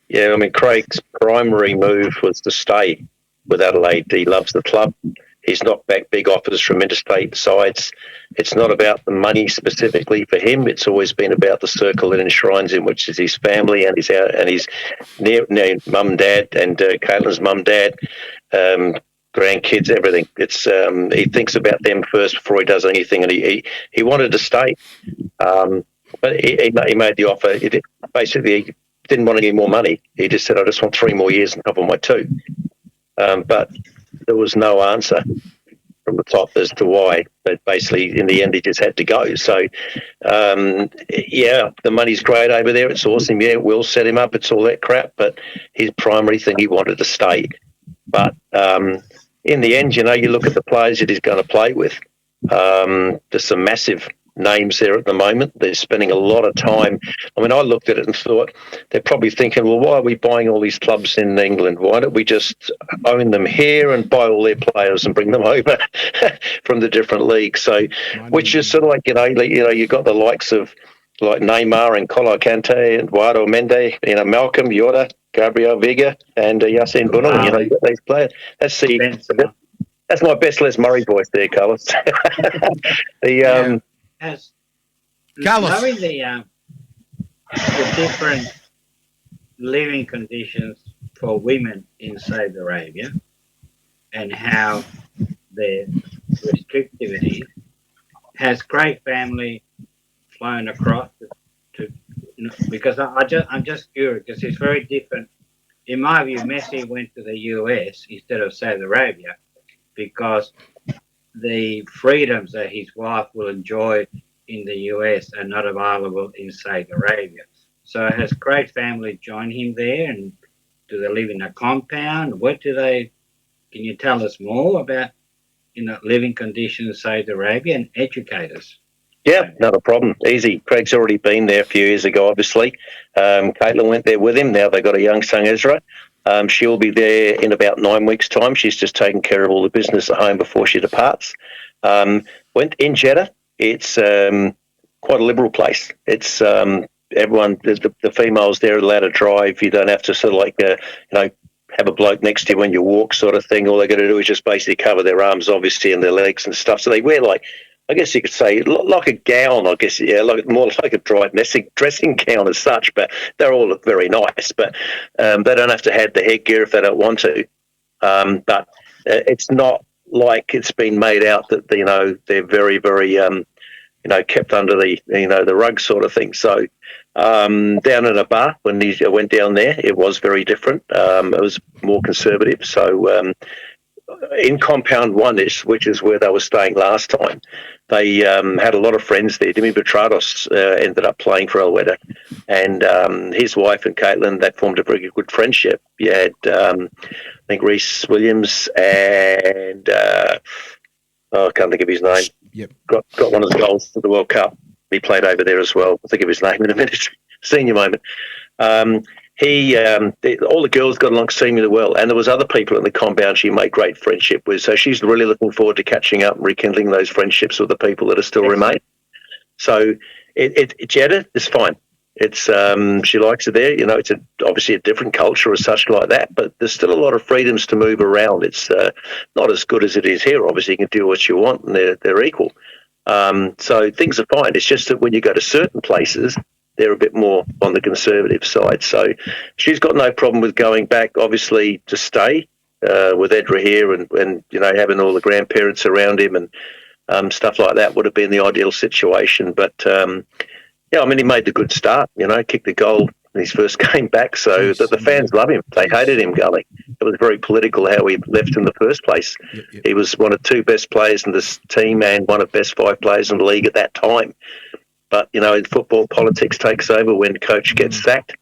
Yeah, I mean, Craig's primary move was to stay with Adelaide. He loves the club. He's knocked back big offers from interstate sides. It's not about the money specifically for him. It's always been about the circle it enshrines in, which is his family and his near mum and dad and Caitlin's mum, dad, grandkids, everything. It's he thinks about them first before he does anything, and he wanted to stay, but he made the offer. He didn't want any more money. He just said, I just want 3 more years on top of my 2. But there was no answer from the top as to why. But basically, in the end, he just had to go. So, yeah, the money's great over there. It's awesome. Yeah, we'll set him up. It's all that crap. But his primary thing, he wanted to stay. But in the end, you know, you look at the players that he's going to play with. There's some massive names there at the moment. They're spending a lot of time. I mean, I looked at it and thought they're probably thinking, well, why are we buying all these clubs in England? Why don't we just own them here and buy all their players and bring them over from the different leagues? So, which is sort of like, you know, you've got the likes of like Neymar and Colo Kante and Eduardo Mendy, you know, Malcolm, Yoda, Gabriel Vega, and Yassine Bono. You know, you've got these players. That's my best Les Murray voice there, Carlos. As Carlos. knowing the different living conditions for women in Saudi Arabia and how their restrictive it is, has Craig family flown across to because I'm just curious because it's very different. In my view, Messi went to the US instead of Saudi Arabia because the freedoms that his wife will enjoy in the US are not available in Saudi Arabia. So has Craig's family joined him there, and do they live in a compound? What do they? Can you tell us more about, you know, living conditions in Saudi Arabia and educate us? Yeah, not a problem. Easy. Craig's already been there a few years ago, obviously. Caitlin went there with him. Now they've got a young son, Ezra. She'll be there in about 9 weeks' time. She's just taking care of all the business at home before she departs. Went in Jeddah. It's quite a liberal place. It's everyone, the females there are allowed to drive. You don't have to sort of like, you know, have a bloke next to you when you walk sort of thing. All they got to do is just basically cover their arms, obviously, and their legs and stuff. So they wear like, I guess you could say, like a gown, I guess, yeah, like more like a dry dressing gown as such, but they all look very nice. But they don't have to have the headgear if they don't want to. But it's not like it's been made out that, you know, they're very, very, you know, kept under the, you know, the rug sort of thing. So down in a bar, when he went down there, it was very different. It was more conservative. So in Compound 1, which is where they were staying last time, they had a lot of friends there. Dimi Petrados ended up playing for Alweta, and his wife and Caitlin, that formed a very good friendship. You had, I think, Reece Williams and I can't think of his name. Yep. Got one of the goals for the World Cup. He played over there as well. I'll think of his name in a minute. Senior moment. All the girls got along extremely well, and there was other people in the compound she made great friendship with. So she's really looking forward to catching up and rekindling those friendships with the people that are still remain. So Jeddah is fine. It's she likes it there. You know, it's obviously a different culture or such like that, but there's still a lot of freedoms to move around. It's not as good as it is here. Obviously, you can do what you want, and they're equal. So things are fine. It's just that when you go to certain places, they're a bit more on the conservative side. So she's got no problem with going back, obviously, to stay with Edra here and you know, having all the grandparents around him and stuff like that would have been the ideal situation. But, yeah, I mean, he made the good start, you know, kicked the goal in his first game back. So the fans love him. They hated him going. It was very political how he left in the first place. Yep. He was one of two best players in this team and one of best 5 players in the league at that time. But, you know, in football, politics takes over when coach gets sacked.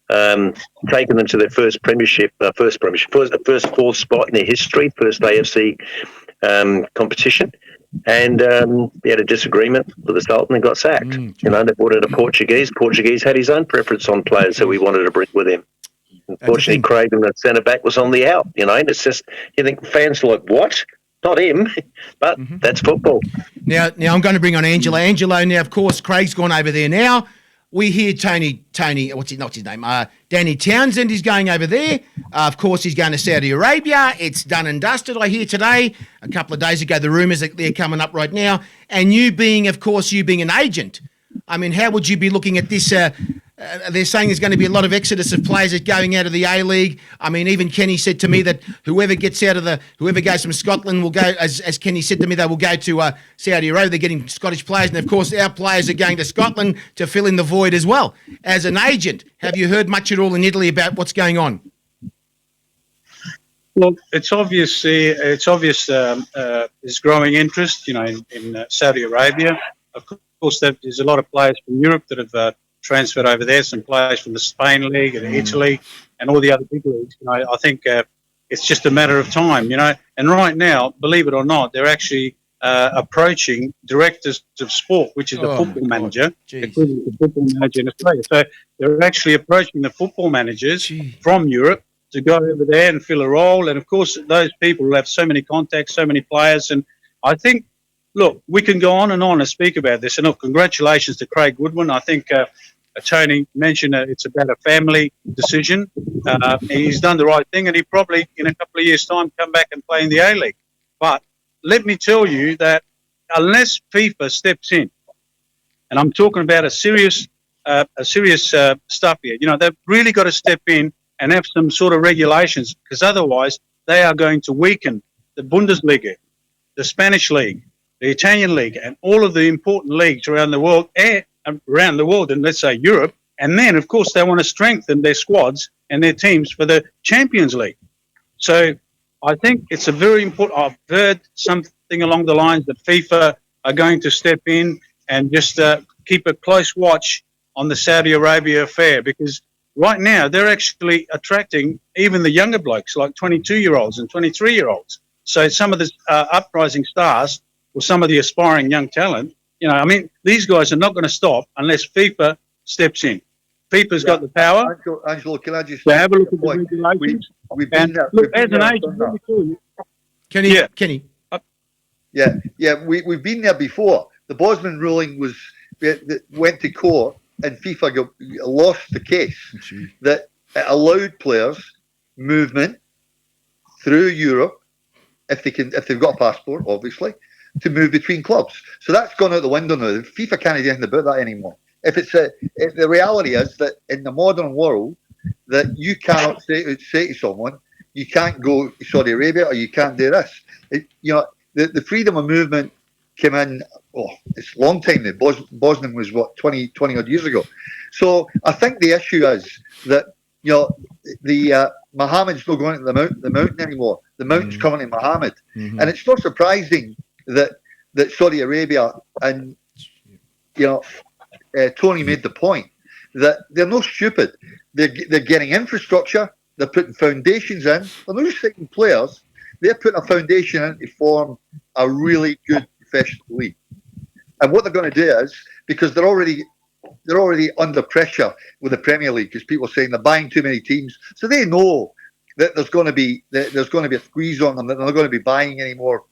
Taking them to their first fourth spot in their history, first AFC competition. And he had a disagreement with the Sultan and got sacked. You know, they brought in a Portuguese. Portuguese had his own preference on players who he wanted to bring with him. Unfortunately, Craig, the centre-back, was on the out, you know, and it's just, you think fans are like, what? Not him, but that's football. Now I'm going to bring on Angelo. Angelo, now, of course, Craig's gone over there now. We hear Tony, what's his name? Danny Townsend is going over there. Of course, he's going to Saudi Arabia. It's done and dusted, I hear today. A couple of days ago, the rumours that they're coming up right now. And you being an agent, I mean, how would you be looking at this? They're saying there's going to be a lot of exodus of players going out of the A-League. I mean, even Kenny said to me that whoever goes from Scotland will go, as Kenny said to me, they will go to Saudi Arabia. They're getting Scottish players. And, of course, our players are going to Scotland to fill in the void as well. As an agent, have you heard much at all in Italy about what's going on? Well, it's obvious there's growing interest, you know, in Saudi Arabia. Of course, there's a lot of players from Europe that have transferred over there, some players from the Spain League and Italy and all the other big leagues. You know, I think it's just a matter of time, you know. And right now, believe it or not, they're actually approaching directors of sport, which is the football manager, including the football manager in Australia. So they're actually approaching the football managers from Europe to go over there and fill a role. And, of course, those people will have so many contacts, so many players. And I think, look, we can go on and speak about this. And, look, congratulations to Craig Goodwin. I think Tony mentioned it's about a family decision. He's done the right thing, and he probably, in a couple of years' time, come back and play in the A-League. But let me tell you that unless FIFA steps in, and I'm talking about a serious stuff here, you know, they've really got to step in and have some sort of regulations, because otherwise they are going to weaken the Bundesliga, the Spanish League, the Italian League, and all of the important leagues around the world, and let's say Europe. And then, of course, they want to strengthen their squads and their teams for the Champions League. So I think it's a very important. I've heard something along the lines that FIFA are going to step in and just keep a close watch on the Saudi Arabia affair, because right now they're actually attracting even the younger blokes, like 22-year-olds and 23-year-olds. So some of the uprising stars, or some of the aspiring young talent, you know, I mean, these guys are not going to stop unless FIFA steps in. FIFA's got the power. Angelo, can I just have a look at the regulations? We've been there. Look, as an agent, let me tell you. Kenny. We've been there before. The Bosman ruling went to court, and FIFA lost the case that it allowed players movement through Europe if they've got a passport, obviously, to move between clubs. So that's gone out the window now. FIFA can't do anything about that anymore. If the reality is that in the modern world, that you cannot say to someone, you can't go to Saudi Arabia or you can't do this. The freedom of movement came in, it's a long time now. Bosnia was, 20 odd years ago. So I think the issue is that, the Mohammed's not going to the mountain anymore. The mountain's coming to Mohammed. And it's not surprising that Saudi Arabia and, Tony made the point that they're no stupid. They're getting infrastructure. They're putting foundations in. They're not just taking players. They're putting a foundation in to form a really good professional league. And what they're going to do is, because they're already under pressure with the Premier League, because people are saying they're buying too many teams, so they know that there's going to be a squeeze on them, that they're not going to be buying any more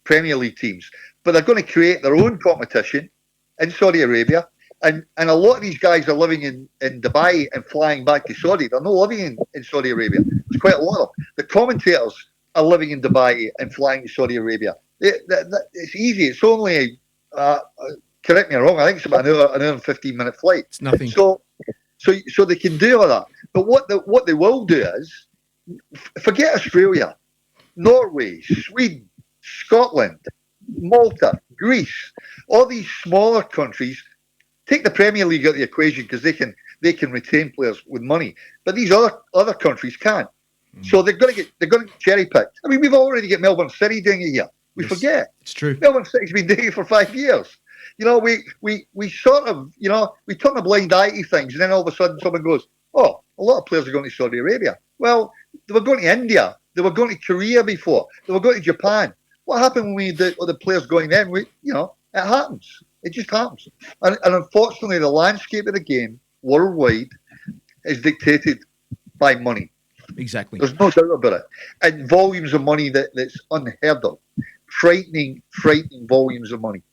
Premier League teams. But they're going to create their own competition in Saudi Arabia. And a lot of these guys are living in Dubai and flying back to Saudi. They're not living in Saudi Arabia. There's quite a lot of them. The commentators are living in Dubai and flying to Saudi Arabia. It's easy. It's only, correct me wrong, I think it's about an hour and 15-minute flight. It's nothing. So they can do all that. But what they will do is, forget Australia, Norway, Sweden, Scotland, Malta, Greece, all these smaller countries. Take the Premier League out of the equation because they can retain players with money, but these other countries can't. So they're going to get cherry picked. I mean, we've already got Melbourne City doing it here. We forget. It's true. Melbourne City's been doing it for 5 years. We sort of, we turn a blind eye to things, and then all of a sudden someone goes, "Oh, a lot of players are going to Saudi Arabia." Well, they were going to India. They were going to Korea before. They were going to Japan. What happened when we had the players going then? It happens. It just happens. And unfortunately, the landscape of the game worldwide is dictated by money. Exactly. There's no doubt about it. And volumes of money that's unheard of. Frightening volumes of money.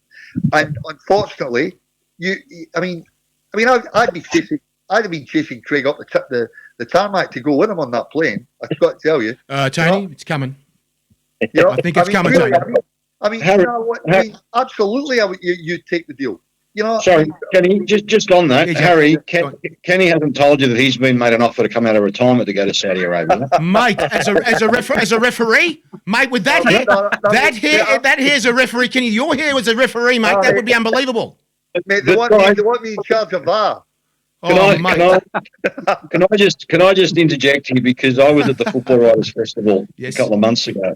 And unfortunately, I'd have been chasing Craig up the tarmac to go with him on that plane. I've got to tell you. Tony, it's coming. I think it's coming, really, Tony. Harry, absolutely, you'd take the deal. Sorry, Kenny, just on that, Yeah, Harry, yeah, Kenny hasn't told you that he's been made an offer to come out of retirement to go to Saudi Arabia. Mate, as a referee, mate, with that hair, that hair's a referee. Kenny, your hair was a referee, mate. That would be unbelievable. Mate, they want me in charge of VAR. Can I just interject here, because I was at the Football Writers Festival a couple of months ago,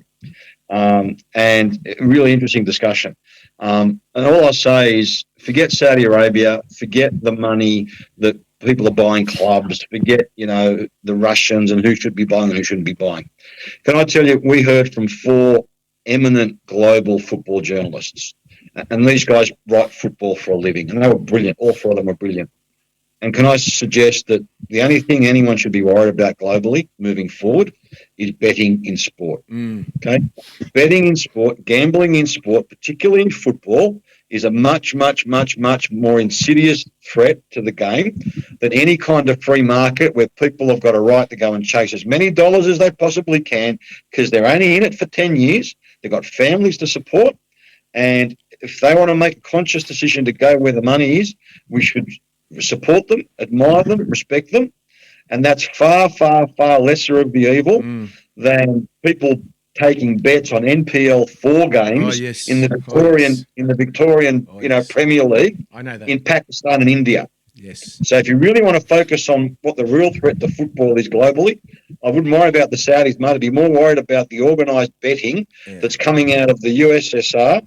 and a really interesting discussion. And all I say is, forget Saudi Arabia, forget the money that people are buying clubs, forget the Russians and who should be buying and who shouldn't be buying. Can I tell you, we heard from 4 eminent global football journalists, and these guys write football for a living, and they were brilliant. All 4 of them were brilliant. And can I suggest that the only thing anyone should be worried about globally moving forward is betting in sport. Okay? Betting in sport, gambling in sport, particularly in football, is a much, much, much, much more insidious threat to the game than any kind of free market where people have got a right to go and chase as many dollars as they possibly can, because they're only in it for 10 years. They've got families to support. And if they want to make a conscious decision to go where the money is, we should support them, admire them, respect them, and that's far, far, far lesser of the evil than people taking bets on NPL 4 games in the Victorian Premier League. I know that. In Pakistan and India. Yes. So if you really want to focus on what the real threat to football is globally, I wouldn't worry about the Saudis, mate. I'd be more worried about the organised betting that's coming out of the USSR,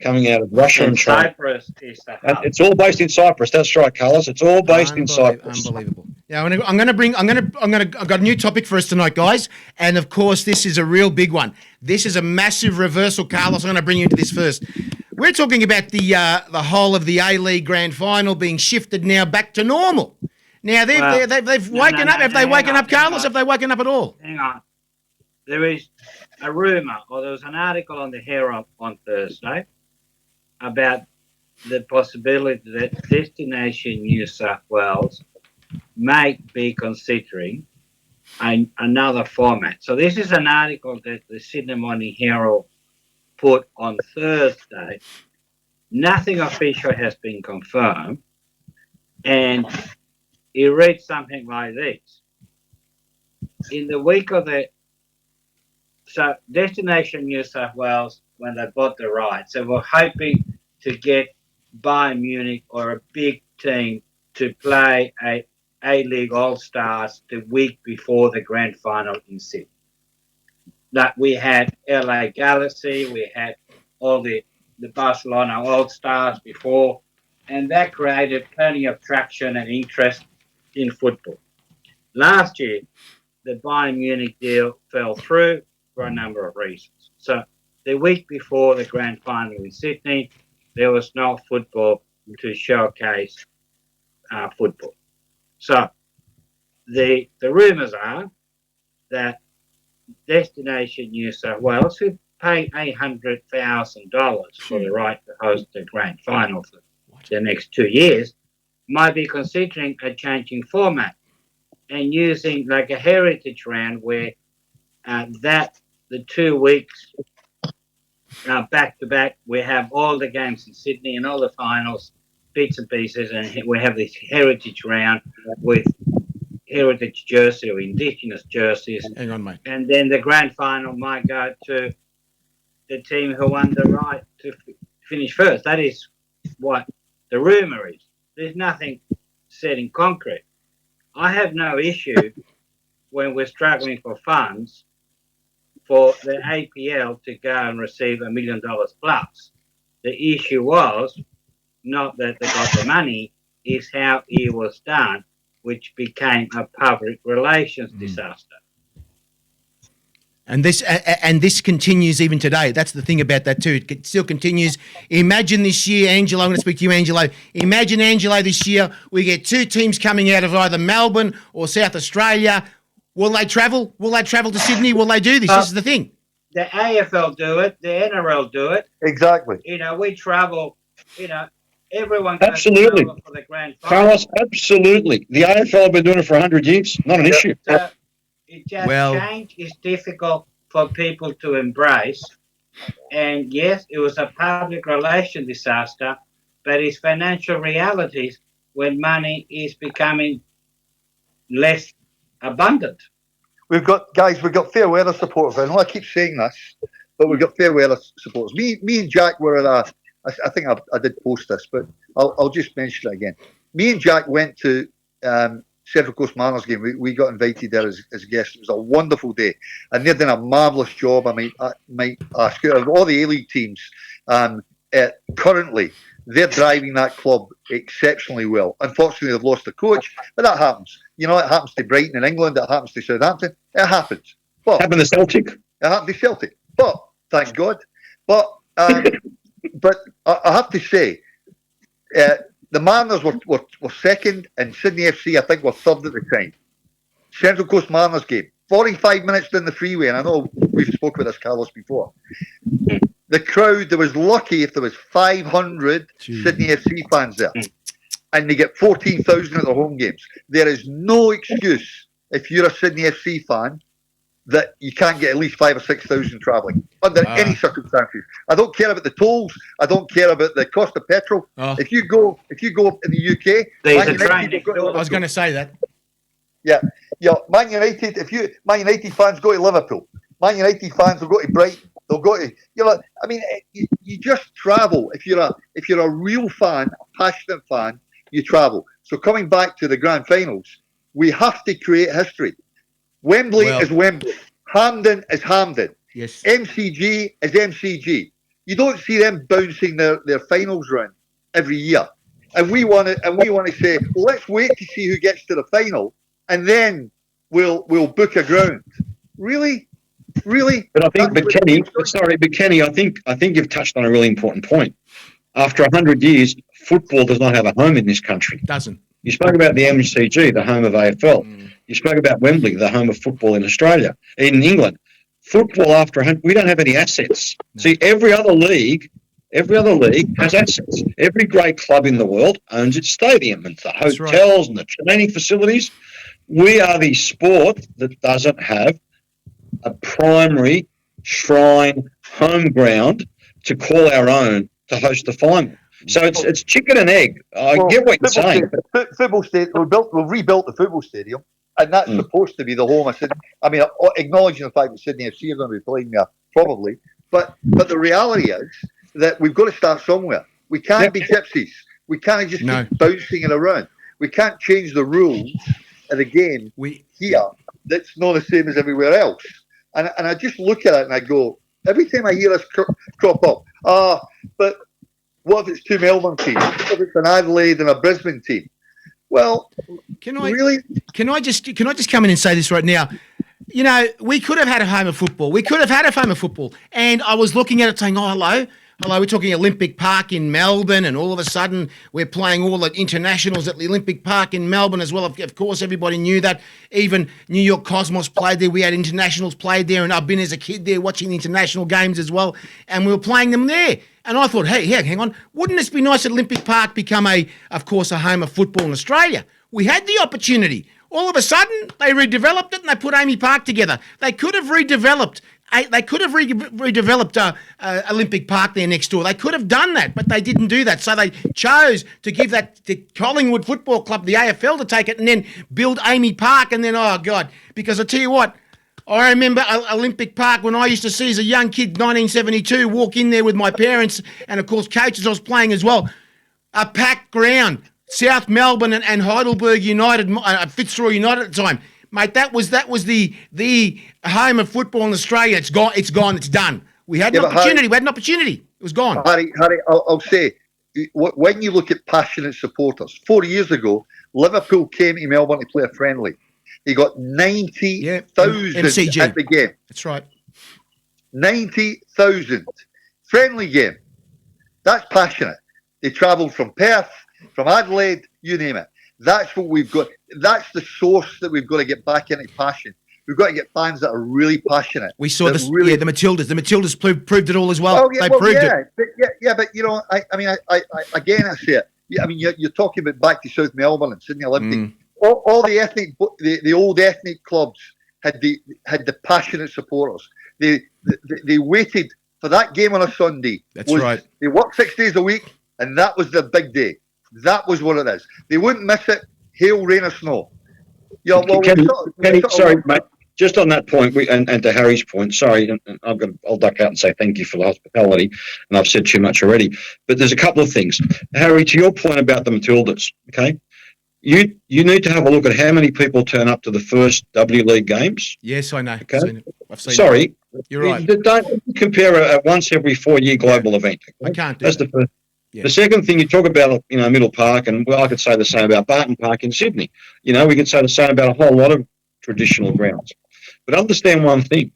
coming out of Russia and China. Cyprus is the And hub. it's all based in Cyprus. That's right, Carlos. It's all based in Cyprus. Unbelievable. Yeah, I've got a new topic for us tonight, guys. And of course, this is a real big one. This is a massive reversal, Carlos. I'm going to bring you into this first. We're talking about the whole of the A-League Grand Final being shifted now back to normal. Now they've woken up. Have they woken up, Carlos? Have they woken up at all? Hang on. There is a rumour, or there was an article on the Herald on Thursday about the possibility that Destination New South Wales might be considering another format. So this is an article that the Sydney Morning Herald put on Thursday. Nothing official has been confirmed, and it reads something like this. In the week of Destination New South Wales, when they bought the rights, they were hoping to get Bayern Munich or a big team to play A-League All-Stars the week before the grand final in Sydney. that we had LA Galaxy, we had all the Barcelona All Stars before, and that created plenty of traction and interest in football. Last year, the Bayern Munich deal fell through for a number of reasons. So the week before the grand final in Sydney, there was no football to showcase football. So the rumours are that Destination New South Wales, who pay $800,000 for the right to host the grand final for the next 2 years, might be considering a changing format and using like a heritage round where that the 2 weeks back to back, we have all the games in Sydney and all the finals, bits and pieces, and we have this heritage round with heritage jersey or indigenous jerseys. Hang on, mate. And then the grand final might go to the team who won the right to finish first. That is what the rumour is. There's nothing set in concrete. I have no issue when we're struggling for funds for the APL to go and receive $1 million plus. The issue was not that they got the money, is how it was done, which became a public relations disaster. And this continues even today. That's the thing about that too. It still continues. Imagine this year, Angelo, I'm going to speak to you, Angelo. Imagine, Angelo, this year we get 2 teams coming out of either Melbourne or South Australia. Will they travel? Will they travel to Sydney? Will they do this? This is the thing. The AFL do it. The NRL do it. Exactly. We travel. Everyone goes Absolutely. to for the grand final. Carlos, absolutely. The AFL have been doing it for 100 years. Not an issue. So change is difficult for people to embrace. And yes, it was a public relation disaster, but it's financial realities when money is becoming less abundant. We've got fair weather supporters. I know I keep saying this, but we've got fair weather supporters. Me and Jack were at I think I did post this, but I'll just mention it again. Me and Jack went to Central Coast Mariners game. We got invited there as guests. It was a wonderful day, and they've done a marvellous job. I might ask you, of all the A-League teams currently, they're driving that club exceptionally well. Unfortunately, they've lost the coach, but that happens. It happens to Brighton in England. It happens to Southampton. It happens. But Happened to Celtic. it happened to Celtic. But thank God. But but I have to say, the Mariners were second, and Sydney FC, I think, were third at the time. Central Coast Mariners game, 45 minutes down the freeway, and I know we've spoken about this, Carlos, before. The crowd, there was lucky if there was 500 Sydney FC fans there, and they get 14,000 at their home games. There is no excuse if you're a Sydney FC fan that you can't get at least 5,000 or 6,000 travelling under any circumstances. I don't care about the tolls. I don't care about the cost of petrol. If you go in the UK, I was going to say that. Yeah, Man United. Man United fans go to Liverpool. Man United fans will go to Brighton. They'll go to you just travel. If you're a real fan, a passionate fan, you travel. So coming back to the grand finals, we have to create history. Wembley is Wembley. Hampden is Hampden. Yes. MCG is MCG. You don't see them bouncing their finals round every year. And we want to say, well, let's wait to see who gets to the final, and then we'll book a ground. Really? But I think, Kenny, I think you've touched on a really important point. After 100 years, football does not have a home in this country. Doesn't. You spoke about the MCG, the home of AFL. You spoke about Wembley, the home of football in Australia, in England. Football after 100, we don't have any assets. No. See, every other league has assets. Every great club in the world owns its stadium and the hotels and the training facilities. We are the sport that doesn't have a primary shrine home ground to call our own to host the final. So it's chicken and egg. I get what you're saying. Football stadium. We've rebuilt the football stadium, and that's supposed to be the home of Sydney. I mean, acknowledging the fact that Sydney FC are going to be playing there probably, but the reality is that we've got to start somewhere. We can't be gypsies. We can't just keep bouncing it around. We can't change the rules of the game here. That's not the same as everywhere else. And I just look at it and I go, every time I hear this crop up, but what if it's two Melbourne teams? What if it's an Adelaide and a Brisbane team? Well, Can I really? Can I just come in and say this right now? You know, we could have had a home of football. We could have had a home of football. And I was looking at it saying, oh, hello, we're talking Olympic Park in Melbourne, and all of a sudden we're playing all the internationals at the Olympic Park in Melbourne as well. Of course, everybody knew that. Even New York Cosmos played there. We had internationals played there, and I've been as a kid there watching the international games as well, and we were playing them there. And I thought, hey, hang on, wouldn't this be nice that Olympic Park become a home of football in Australia? We had the opportunity. All of a sudden, they redeveloped it and they put Amy Park together. They could have redeveloped. Olympic Park there next door. They could have done that, but they didn't do that. So they chose to give that to Collingwood Football Club, the AFL, to take it and then build Amy Park. And then, oh, God, because I tell you what, I remember Olympic Park when I used to see as a young kid, 1972, walk in there with my parents and, of course, coaches I was playing as well. A packed ground, South Melbourne and Heidelberg United, Fitzroy United at the time. Mate, that was the home of football in Australia. It's gone. It's done. We had an opportunity. It was gone. Harry, I'll say, when you look at passionate supporters, 4 years ago, Liverpool came to Melbourne to play a friendly. He got 90,000 at the game. That's right. 90,000. Friendly game. That's passionate. They travelled from Perth, from Adelaide, you name it. That's what we've got. That's the source that we've got to get back into passion. We've got to get fans that are really passionate. We saw this. Really, the Matildas. The Matildas proved it all as well. Oh, yeah, they proved it. But you know, I again, I say it. Yeah, I mean, you're talking about back to South Melbourne and Sydney Olympic. All the old ethnic clubs had the passionate supporters. They waited for that game on a Sunday. That's right. They worked 6 days a week, and that was the big day. That was what it is. They wouldn't miss it, hail, rain, or snow. Yeah, well, sorry, mate. Just on that point, and to Harry's point, sorry, and I'll duck out and say thank you for the hospitality, and I've said too much already. But there's a couple of things, Harry. To your point about the Matildas, okay, you need to have a look at how many people turn up to the first W League games. Yes, I know. Okay? I've seen sorry, it. You're right. Don't compare a once every 4 year global event. Okay? I can't do That's that. the first. Yeah. The second thing, you talk about, Middle Park, and I could say the same about Barton Park in Sydney. We could say the same about a whole lot of traditional grounds. But understand one thing: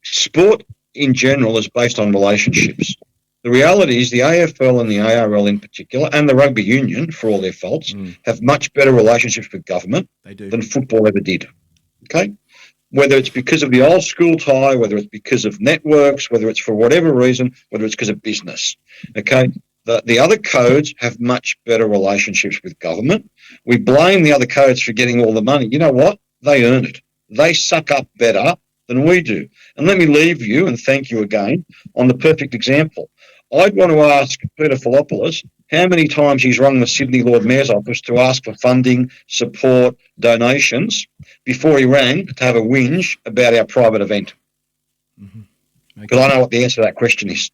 sport in general is based on relationships. The reality is the AFL and the ARL in particular, and the rugby union, for all their faults, have much better relationships with government than football ever did. Okay? Whether it's because of the old school tie, whether it's because of networks, whether it's for whatever reason, whether it's because of business. Okay? The other codes have much better relationships with government. We blame the other codes for getting all the money. You know what? They earn it. They suck up better than we do. And let me leave you, and thank you again, on the perfect example. I'd want to ask Peter Philopoulos how many times he's rung the Sydney Lord Mayor's office to ask for funding, support, donations before he rang to have a whinge about our private event. Because I know what the answer to that question is.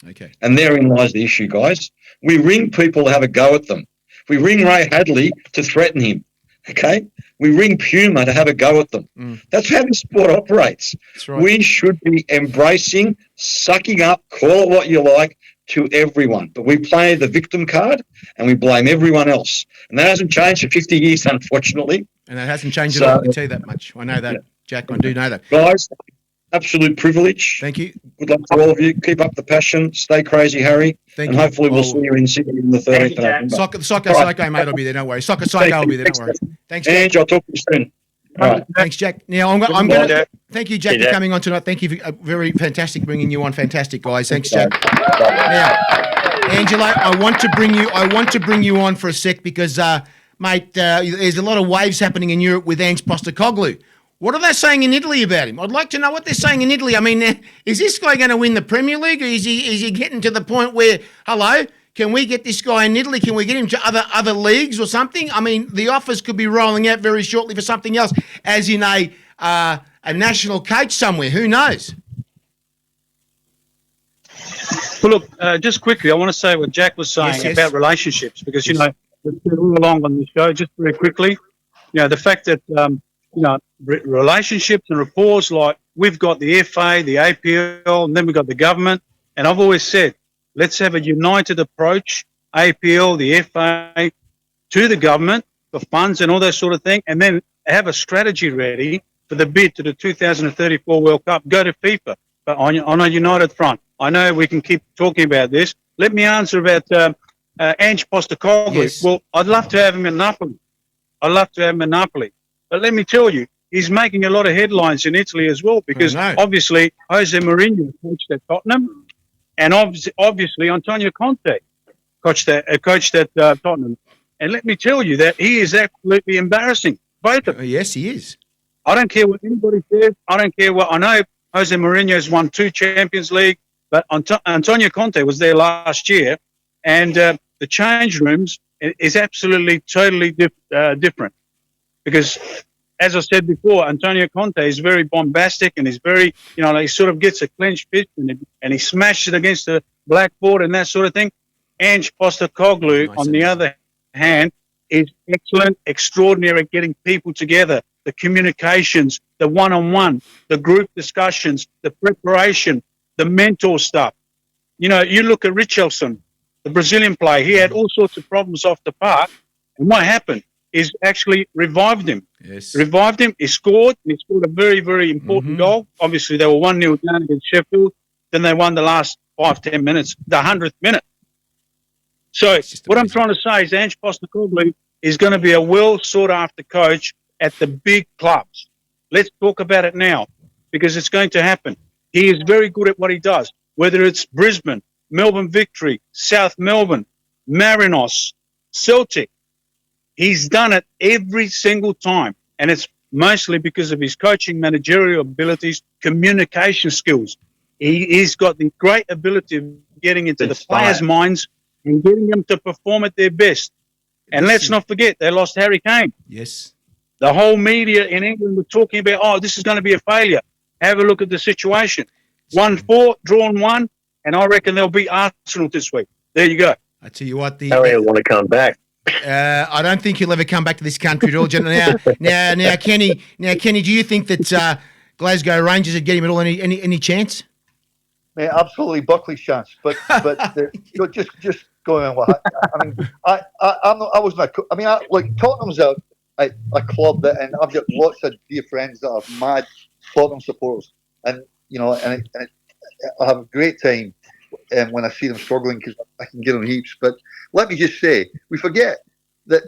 Okay. And therein lies the issue, guys. We ring people to have a go at them. We ring Ray Hadley to threaten him. Okay? We ring Puma to have a go at them. That's how the sport operates. That's right. We should be embracing, sucking up, call it what you like, to everyone. But we play the victim card and we blame everyone else. And that hasn't changed for 50 years, unfortunately. And that hasn't changed at all, I can tell you that much. I know that, Jack. I do know that. Guys, absolute privilege. Thank you. Good luck to all of you. Keep up the passion. Stay crazy, Harry. Thank you. Hopefully we'll see you in Sydney on the 13th of November. Soccer Psycho, mate, will be there. Don't worry. Soccer Psycho will be there. Don't worry. Thanks, Jack. And I'll talk to you soon. All right. Thanks, Jack. Now, I'm going to thank you, Jack, for coming on tonight. Thank you for very fantastic bringing you on. Fantastic, guys. Thanks, Jack. Now, Angelo, I want to bring you on for a sec because, mate, there's a lot of waves happening in Europe with Ange Postecoglou. What are they saying in Italy about him? I'd like to know what they're saying in Italy. I mean, is this guy going to win the Premier League, or is he getting to the point where, hello, can we get this guy in Italy? Can we get him to other leagues or something? I mean, the offers could be rolling out very shortly for something else, as in a national coach somewhere. Who knows? Well, look, just quickly, I want to say what Jack was saying about relationships, because, you know, all along on the show, just very quickly, the fact that, relationships and rapports, like we've got the FA, the APL, and then we've got the government. And I've always said, let's have a united approach, APL, the FA, to the government for funds and all that sort of thing, and then have a strategy ready for the bid to the 2034 World Cup. Go to FIFA, but on a united front. I know we can keep talking about this. Let me answer about Ange Postecoglou. Yes. Well, I'd love to have him in Napoli. But let me tell you, he's making a lot of headlines in Italy as well, because obviously Jose Mourinho coached at Tottenham, and obviously Antonio Conte coached at Tottenham. And let me tell you that he is absolutely embarrassing. Both of them. Yes, he is. I don't care what anybody says. I don't care what. I know Jose Mourinho has won 2 Champions League, but Antonio Conte was there last year, and the change rooms is absolutely totally different. Because, as I said before, Antonio Conte is very bombastic and he's very, he sort of gets a clenched fist and he smashes it against the blackboard and that sort of thing. Ange Postecoglou, on the other hand, is excellent, extraordinary at getting people together, the communications, the one-on-one, the group discussions, the preparation, the mentor stuff. You look at Richarlison, the Brazilian player, he had all sorts of problems off the park, and what happened is actually revived him. Yes. Revived him, he scored a very, very important goal. Obviously, they were 1-0 down against Sheffield, then they won the last 5-10 minutes, the 100th minute. So what I'm trying to say is Ange Postecoglou is going to be a well-sought-after coach at the big clubs. Let's talk about it now, because it's going to happen. He is very good at what he does, whether it's Brisbane, Melbourne Victory, South Melbourne, Marinos, Celtic. He's done it every single time, and it's mostly because of his coaching, managerial abilities, communication skills. He's got the great ability of getting into the players' minds and getting them to perform at their best. And let's not forget, they lost Harry Kane. Yes. The whole media in England were talking about, this is going to be a failure. Have a look at the situation. 1-4, drawn 1, and I reckon they'll beat Arsenal this week. There you go. I tell you what, Harry will want to come back. I don't think he'll ever come back to this country at all. Now, Kenny, do you think that Glasgow Rangers would get him at all any chance? Mate, absolutely Buckley's chance, but just going on. I wasn't. Tottenham's a club that, and I've got lots of dear friends that are mad Tottenham supporters, and I have a great time when I see them struggling, because I can get them heaps. But let me just say, we forget that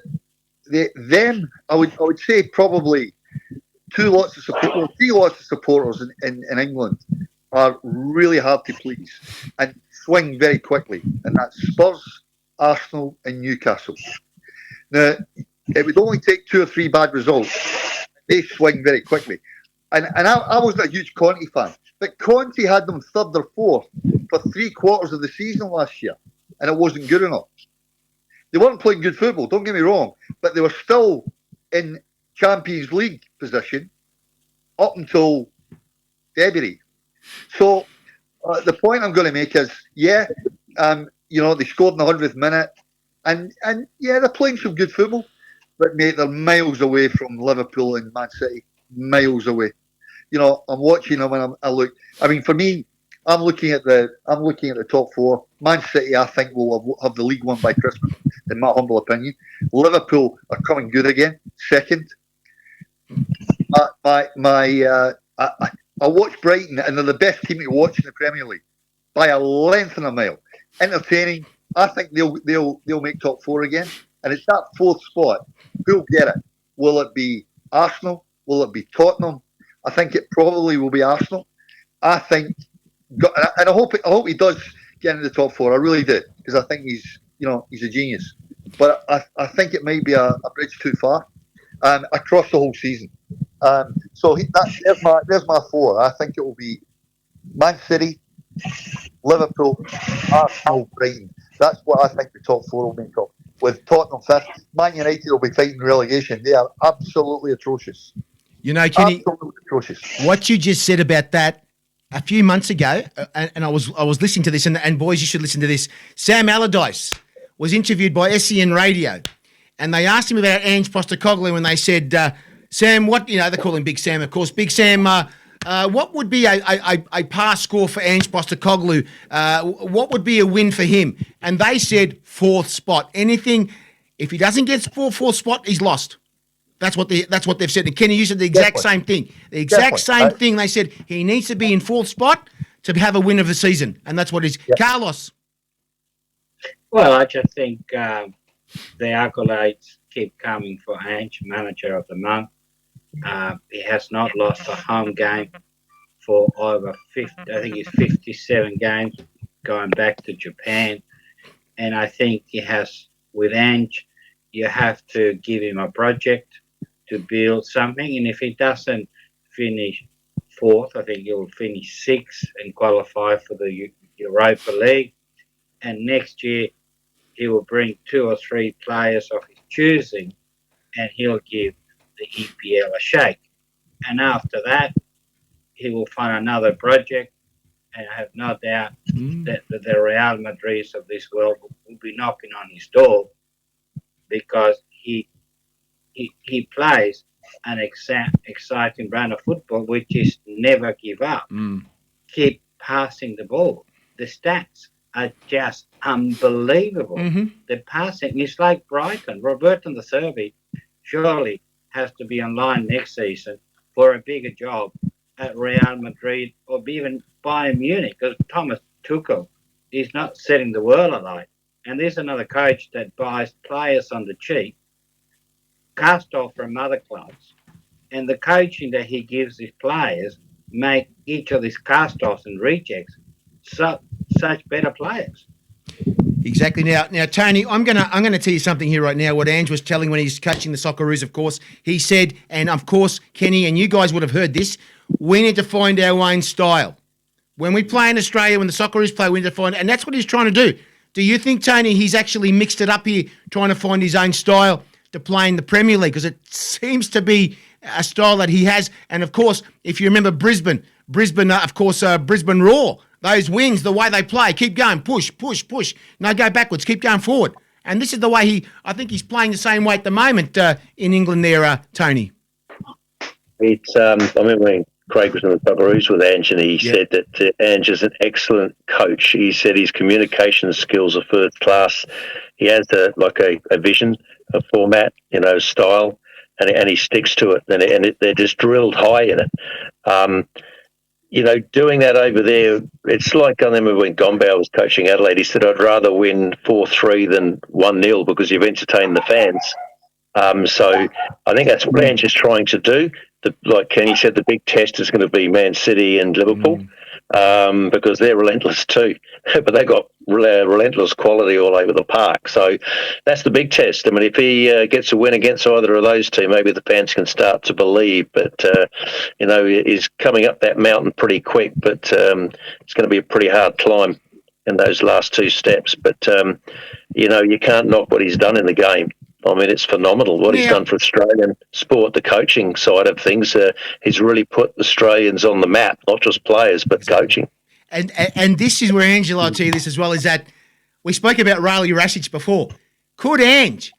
I would say probably 3 lots of supporters in England are really hard to please and swing very quickly, and that's Spurs, Arsenal and Newcastle. Now, it would only take 2 or 3 bad results. They swing very quickly. And I wasn't a huge Conte fan, but Conte had them 3rd or 4th for 3/4 of the season last year, and it wasn't good enough. They weren't playing good football, don't get me wrong, but they were still in Champions League position up until February. So the point I'm going to make is, they scored in the 100th minute, and they're playing some good football, but mate, they're miles away from Liverpool and Man City, miles away. I'm watching them and I look. I mean, for me, I'm looking at the top 4. Man City, I think, will have the league won by Christmas, in my humble opinion. Liverpool are coming good again, 2nd. I watch Brighton, and they're the best team to watch in the Premier League by a length and a mile. Entertaining. I think they'll make top 4 again, and it's that 4th spot. Who'll get it? Will it be Arsenal? Will it be Tottenham? I think it probably will be Arsenal. I think, and I hope he does get into the top 4. I really do, because I think he's a genius. But I think it might be a bridge too far across the whole season. So there's my 4. I think it will be Man City, Liverpool, Arsenal, Brighton. That's what I think the top 4 will make up. With Tottenham 5th, Man United will be fighting relegation. They are absolutely atrocious. Kenny, absolutely atrocious. What you just said about that a few months ago, and I was listening to this, and boys, you should listen to this. Sam Allardyce was interviewed by SEN Radio, and they asked him about Ange Postecoglou, and they said, Sam, they call him Big Sam, of course. Big Sam, what would be a pass score for Ange Postecoglou? What would be a win for him? And they said fourth spot. Anything, if he doesn't get fourth spot, he's lost. That's what they've said. And Kenny, you said the exact same thing. The exact same thing. They said he needs to be in fourth spot to have a win of the season, and that's what it is. Yep. Carlos. Well, I just think the accolades keep coming for Ange, manager of the month. He has not lost a home game for over 50, I think it's 57 games going back to Japan. And I think he has, with Ange, you have to give him a project to build something. And if he doesn't finish fourth, I think he'll finish sixth and qualify for the Europa League. And next year, he will bring 2 or 3 players of his choosing, and he'll give the EPL a shake. And after that, he will find another project, and I have no doubt that the Real Madrids of this world will be knocking on his door, because he plays an exciting brand of football, which is never give up. Keep passing the ball. The stats are just unbelievable. The passing is like Brighton. Roberto De Zervos surely has to be online next season for a bigger job at Real Madrid or even Bayern Munich, because Thomas Tuchel is not setting the world alight. And there's another coach that buys players on the cheap, cast off from other clubs, and the coaching that he gives his players make each of these cast-offs and rejects such better players. Exactly. Now, Tony, I'm gonna tell you something here right now. What Ange was telling when he's coaching the Socceroos, of course, he said, and of course, Kenny, and you guys would have heard this, we need to find our own style. When we play in Australia, when the Socceroos play, we need to find, and that's what he's trying to do. Do you think, Tony, he's actually mixed it up here, trying to find his own style to play in the Premier League? Because it seems to be a style that he has. And of course, if you remember Brisbane, Brisbane Roar, those wings, the way they play, keep going, push. No, go backwards, keep going forward. And this is the way I think he's playing the same way at the moment in England there, Tony. It's, I remember when Craig was in the Socceroos with Ange, and he said that Ange is an excellent coach. He said his communication skills are first class. He has a vision, a format, style, and he sticks to it, and they're just drilled high in it. Doing that over there, it's like, I remember when Gombau was coaching Adelaide, he said, I'd rather win 4-3 than 1-0 because you've entertained the fans. So I think that's what Ange is trying to do. Like Kenny said, the big test is going to be Man City and Liverpool because they're relentless too. But they've got relentless quality all over the park. So that's the big test. I mean, if he gets a win against either of those two, maybe the fans can start to believe. But, he's coming up that mountain pretty quick. But it's going to be a pretty hard climb in those last 2 steps. But, you can't knock what he's done in the game. I mean, it's phenomenal what he's done for Australian sport, the coaching side of things. He's really put Australians on the map, not just players, but coaching. And this is where, Angelo, I'll tell you this as well, is that we spoke about Raleigh Rasic before. Could Ange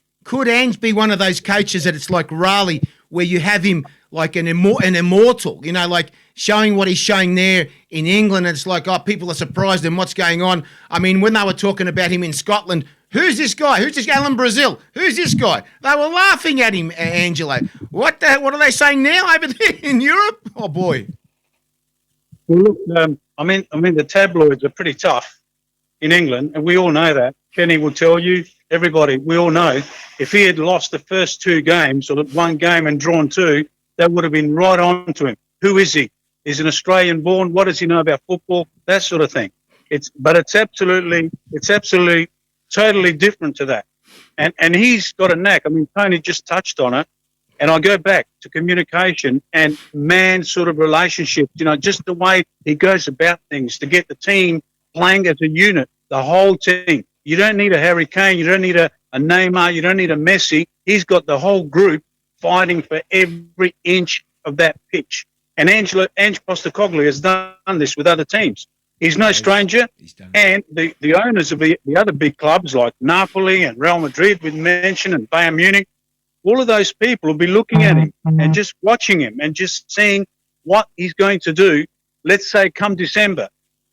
be one of those coaches that it's like Raleigh, where you have him like an immortal, like showing what he's showing there in England, and it's like, people are surprised in what's going on. I mean, when they were talking about him in Scotland, who's this guy? Who's this Alan Brazil? Who's this guy? They were laughing at him, Angelo. What are they saying now over there in Europe? Oh, boy. Well, look, I mean, the tabloids are pretty tough in England, and we all know that. Kenny will tell you, everybody, we all know, if he had lost the first 2 games or 1 game and drawn 2, that would have been right on to him. Who is he? He's an Australian born. What does he know about football? That sort of thing. It's absolutely totally different to that. And he's got a knack. I mean, Tony just touched on it. And I go back to communication and man sort of relationship, just the way he goes about things to get the team playing as a unit, the whole team. You don't need a Harry Kane. You don't need a Neymar. You don't need a Messi. He's got the whole group fighting for every inch of that pitch. And Ange Postecoglou has done this with other teams. He's no stranger. And the owners of the other big clubs like Napoli and Real Madrid, we mentioned, and Bayern Munich, all of those people will be looking at him and just watching him and just seeing what he's going to do, let's say come December,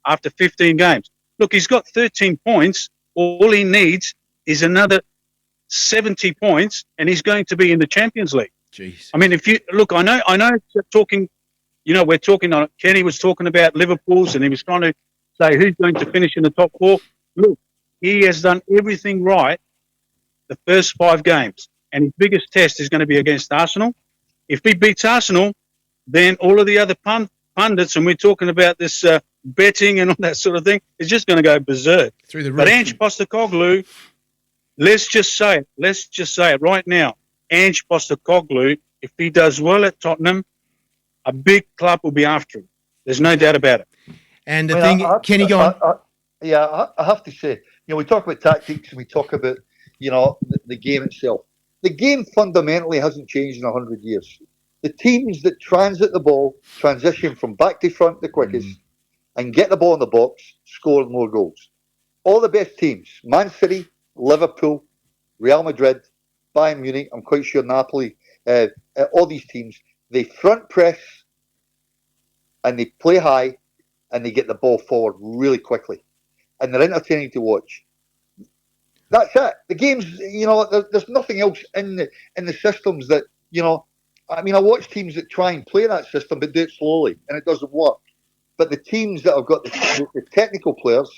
after 15 games. Look, he's got 13 points. All he needs is another 70 points, and he's going to be in the Champions League. Jeez. I mean, if you look, I know, talking, we're talking on. Kenny was talking about Liverpool's, and he was trying to say who's going to finish in the top 4. Look, he has done everything right the first 5 games, and his biggest test is going to be against Arsenal. If he beats Arsenal, then all of the other pundits, and we're talking about this betting and all that sort of thing, is just going to go berserk. Through the roof. But Ange Postecoglou, let's just say it right now. Ange Postecoglou, if he does well at Tottenham, a big club will be after him. There's no doubt about it. And the thing, Kenny, go on. I have to say, we talk about tactics and we talk about, the game itself. The game fundamentally hasn't changed in 100 years. The teams that transit the ball, transition from back to front the quickest, and get the ball in the box, score more goals. All the best teams, Man City, Liverpool, Real Madrid, Bayern Munich, I'm quite sure Napoli, all these teams, they front press and they play high and they get the ball forward really quickly. And they're entertaining to watch. That's it. The games, there's nothing else in the systems that, I watch teams that try and play that system but do it slowly and it doesn't work. But the teams that have got the technical players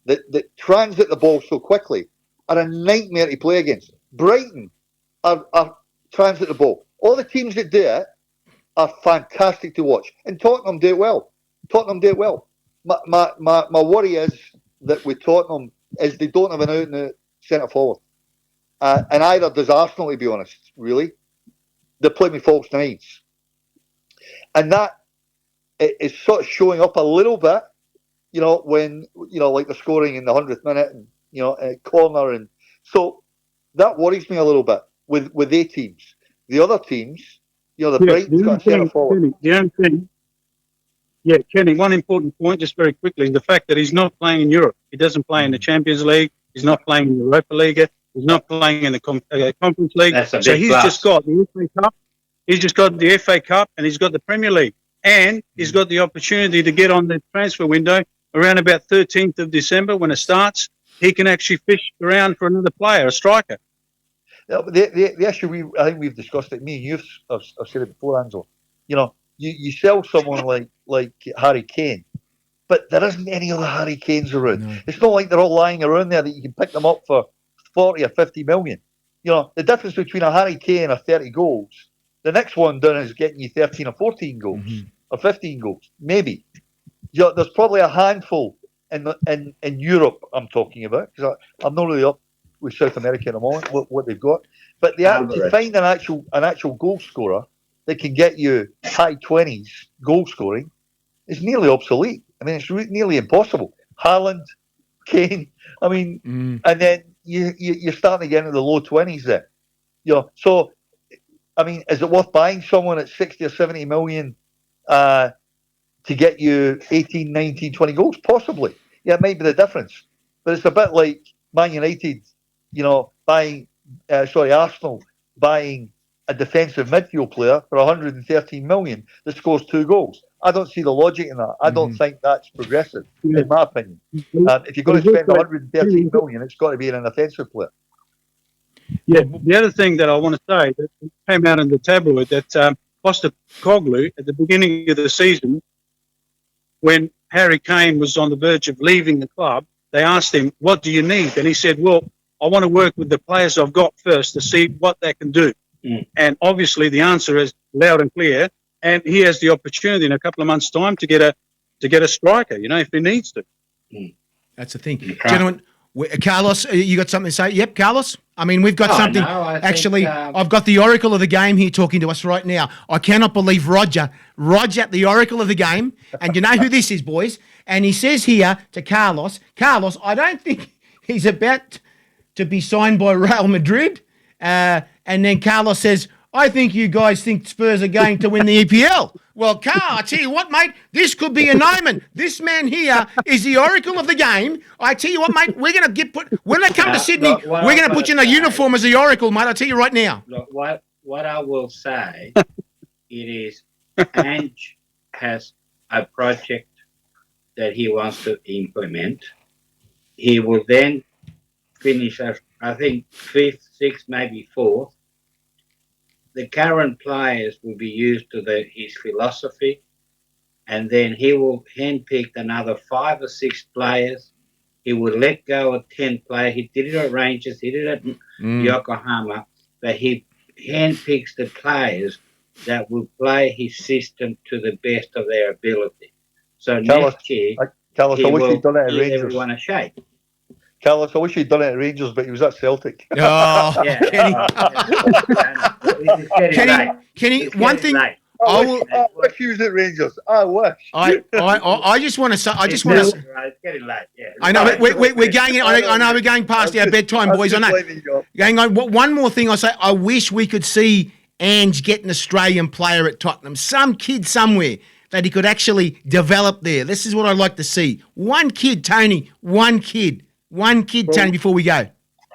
that transit the ball so quickly are a nightmare to play against. Brighton are transit the ball. All the teams that do it are fantastic to watch. And Tottenham do it well. My worry is that with Tottenham is they don't have an out and out centre forward. And either does Arsenal, to be honest, really. They play me false nines. And that is sort of showing up a little bit, when, like they're scoring in the 100th minute and, a corner. And so that worries me a little bit with their teams. The other teams, Brighton's got a centre forward. The only thing, Kenny, one important point, just very quickly, is the fact that he's not playing in Europe. He doesn't play in the Champions League. He's not playing in the Europa League. He's not playing in the Conference League. So he's just got the FA Cup. He's just got the FA Cup and he's got the Premier League. And he's got the opportunity to get on the transfer window around about 13th of December when it starts. He can actually fish around for another player, a striker. Yeah, but the issue, I think we've discussed it, me and you have said it before, Angelo. You sell someone like Harry Kane, but there isn't any other Harry Kanes around. No. It's not like they're all lying around there that you can pick them up for 40 or 50 million. The difference between a Harry Kane or 30 goals, the next one down is getting you 13 or 14 goals or 15 goals, maybe. There's probably a handful in Europe I'm talking about, because I'm not really up with South America at the moment, what they've got. But to find an actual goal scorer that can get you high 20s goal scoring is nearly obsolete. It's nearly impossible. Haaland, Kane, and then you're starting to get into the low 20s there. So, is it worth buying someone at 60 or 70 million to get you 18, 19, 20 goals? Possibly. Yeah, it might be the difference. But it's a bit like Man United, Arsenal buying a defensive midfield player for 113 million that scores 2 goals. I don't see the logic in that. I don't think that's progressive, in my opinion. If you're going to spend 113 million, it's got to be in an offensive player. Yeah, the other thing that I want to say that came out in the tabloid that Postecoglou at the beginning of the season, when Harry Kane was on the verge of leaving the club, they asked him, "What do you need?" And he said, "Well, I want to work with the players I've got first to see what they can do." And obviously, the answer is loud and clear. And he has the opportunity in a couple of months' time to get a striker, if he needs to. That's the thing, gentlemen. Carlos, you got something to say? Yep, Carlos. We've got something. No, Actually, I've got the oracle of the game here talking to us right now. I cannot believe Roger, the oracle of the game. And you know who this is, boys? And he says here to Carlos, I don't think he's about to be signed by Real Madrid. And then Carlos says, I think you guys think Spurs are going to win the EPL. Well, Carl, I tell you what, mate, this could be an omen. This man here is the oracle of the game. I tell you what, mate, we're going to when they come to Sydney, we're going to put you in a uniform as the oracle, mate. I tell you right now. Look, what I will say, it is Ange has a project that he wants to implement. He will then finish, I think, 5th, 6th, maybe 4th. The current players will be used to his philosophy, and then he will handpick another 5 or 6 players. He will let go of 10 players. He did it at Rangers, he did it at Yokohama, but he handpicks the players that will play his system to the best of their ability. So next year, Carlos, he I wish will he'd done it at give Rangers. everyone a shake. Carlos, I wish he'd done it at Rangers, but he was at Celtic. Oh, Yeah. Kenny, one thing. I wish he was at Rangers. I wish. I just want to say. It's getting late. Yeah. I know we're going. I know we're going past our bedtime, boys. I know. Going on. One more thing. I say. I wish we could see Ange get an Australian player at Tottenham. Some kid somewhere that he could actually develop there. This is what I'd like to see. One kid, Tony. One kid, Tony. Before we go.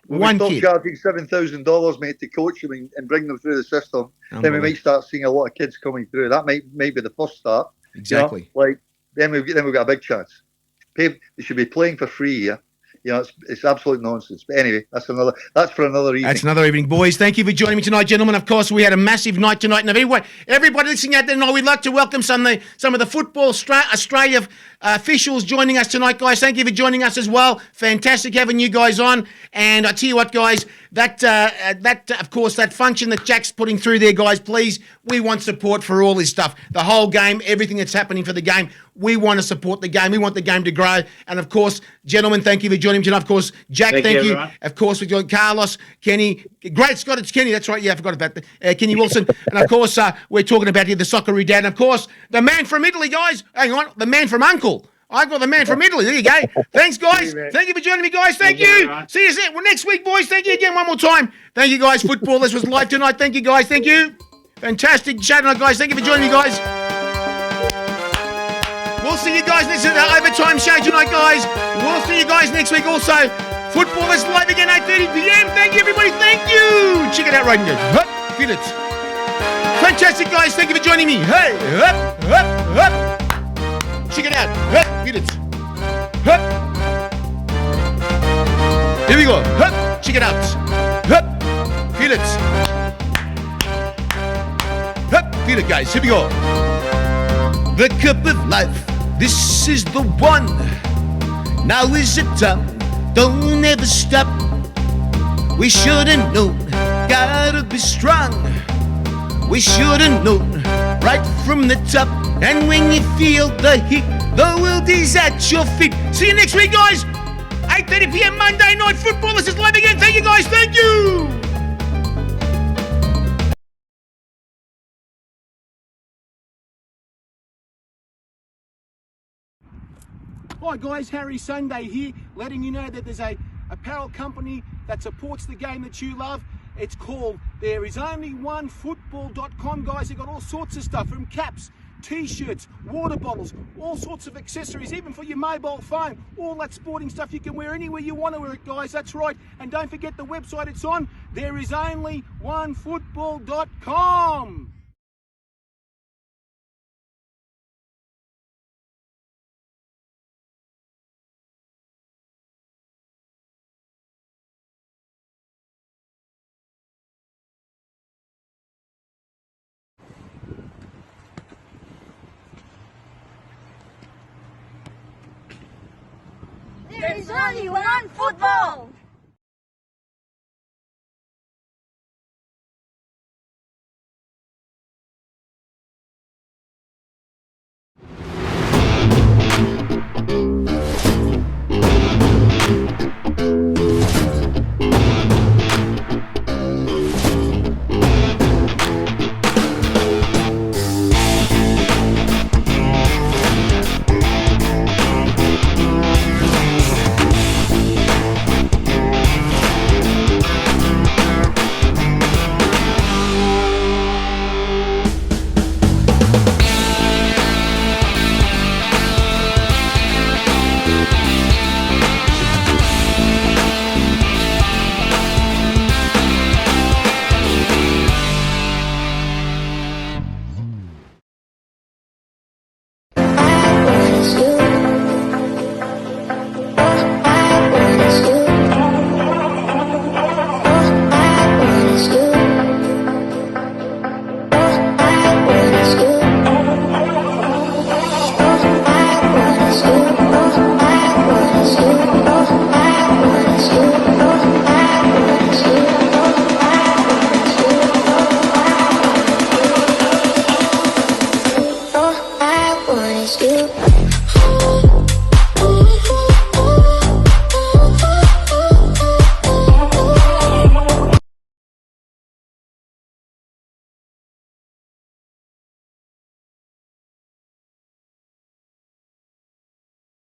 One kid. Charging $7,000, mate, to coach them and bring them through the system. Then we might start seeing a lot of kids coming through. That might be the first start. Exactly. You know? Then we've got a big chance. They should be playing for free here. It's absolute nonsense. But anyway, that's for another evening. That's another evening, boys. Thank you for joining me tonight, gentlemen. Of course, we had a massive night tonight. And everybody listening out there tonight, we'd like to welcome some of the Football Australia officials joining us tonight, guys. Thank you for joining us as well. Fantastic having you guys on. And I tell you what, guys, that of course, that function that Jack's putting through there, guys, please, we want support for all this stuff. The whole game, everything that's happening for the game. We want to support the game. We want the game to grow. And of course, gentlemen, thank you for joining me tonight. Of course, Jack, thank you. Of course, we've got Carlos, Kenny. Great Scott, it's Kenny. That's right. Yeah, I forgot about that. Kenny Wilson. And of course, we're talking about here the Socceroo Dad. And of course, the man from Italy, guys. Hang on, the man from Uncle. I've got the man from Italy. There you go. Thanks, guys. Thank you for joining me, guys. Thank you. See you next week, boys. Thank you again one more time. Thank you, guys. Football, this was live tonight. Thank you, guys. Thank you. Fantastic chat tonight, guys. Thank you for joining me, guys. We'll see you guys next overtime show tonight, guys. We'll see you guys next week also. Football is live again, 8:30 p.m. Thank you, everybody. Thank you. Check it out right now. Feel it. Fantastic, guys. Thank you for joining me. Hey, up. Check it out. Feel it. Here we go. Check it out. Feel it. Feel it, guys. Here we go. The cup of life, this is the one. Now is the time, don't ever stop. We should've known, gotta be strong. We should've known, right from the top. And when you feel the heat, the world is at your feet. See you next week, guys. 8:30 p.m. Monday Night Football. This is live again. Thank you, guys. Thank you. Hi guys, Harry Sunday here, letting you know that there's a apparel company that supports the game that you love. It's called ThereIsOnlyOneFootball.com, guys. They've got all sorts of stuff from caps, t-shirts, water bottles, all sorts of accessories, even for your mobile phone. All that sporting stuff you can wear anywhere you want to wear it, guys. That's right. And don't forget the website it's on, ThereIsOnlyOneFootball.com. There is only one football.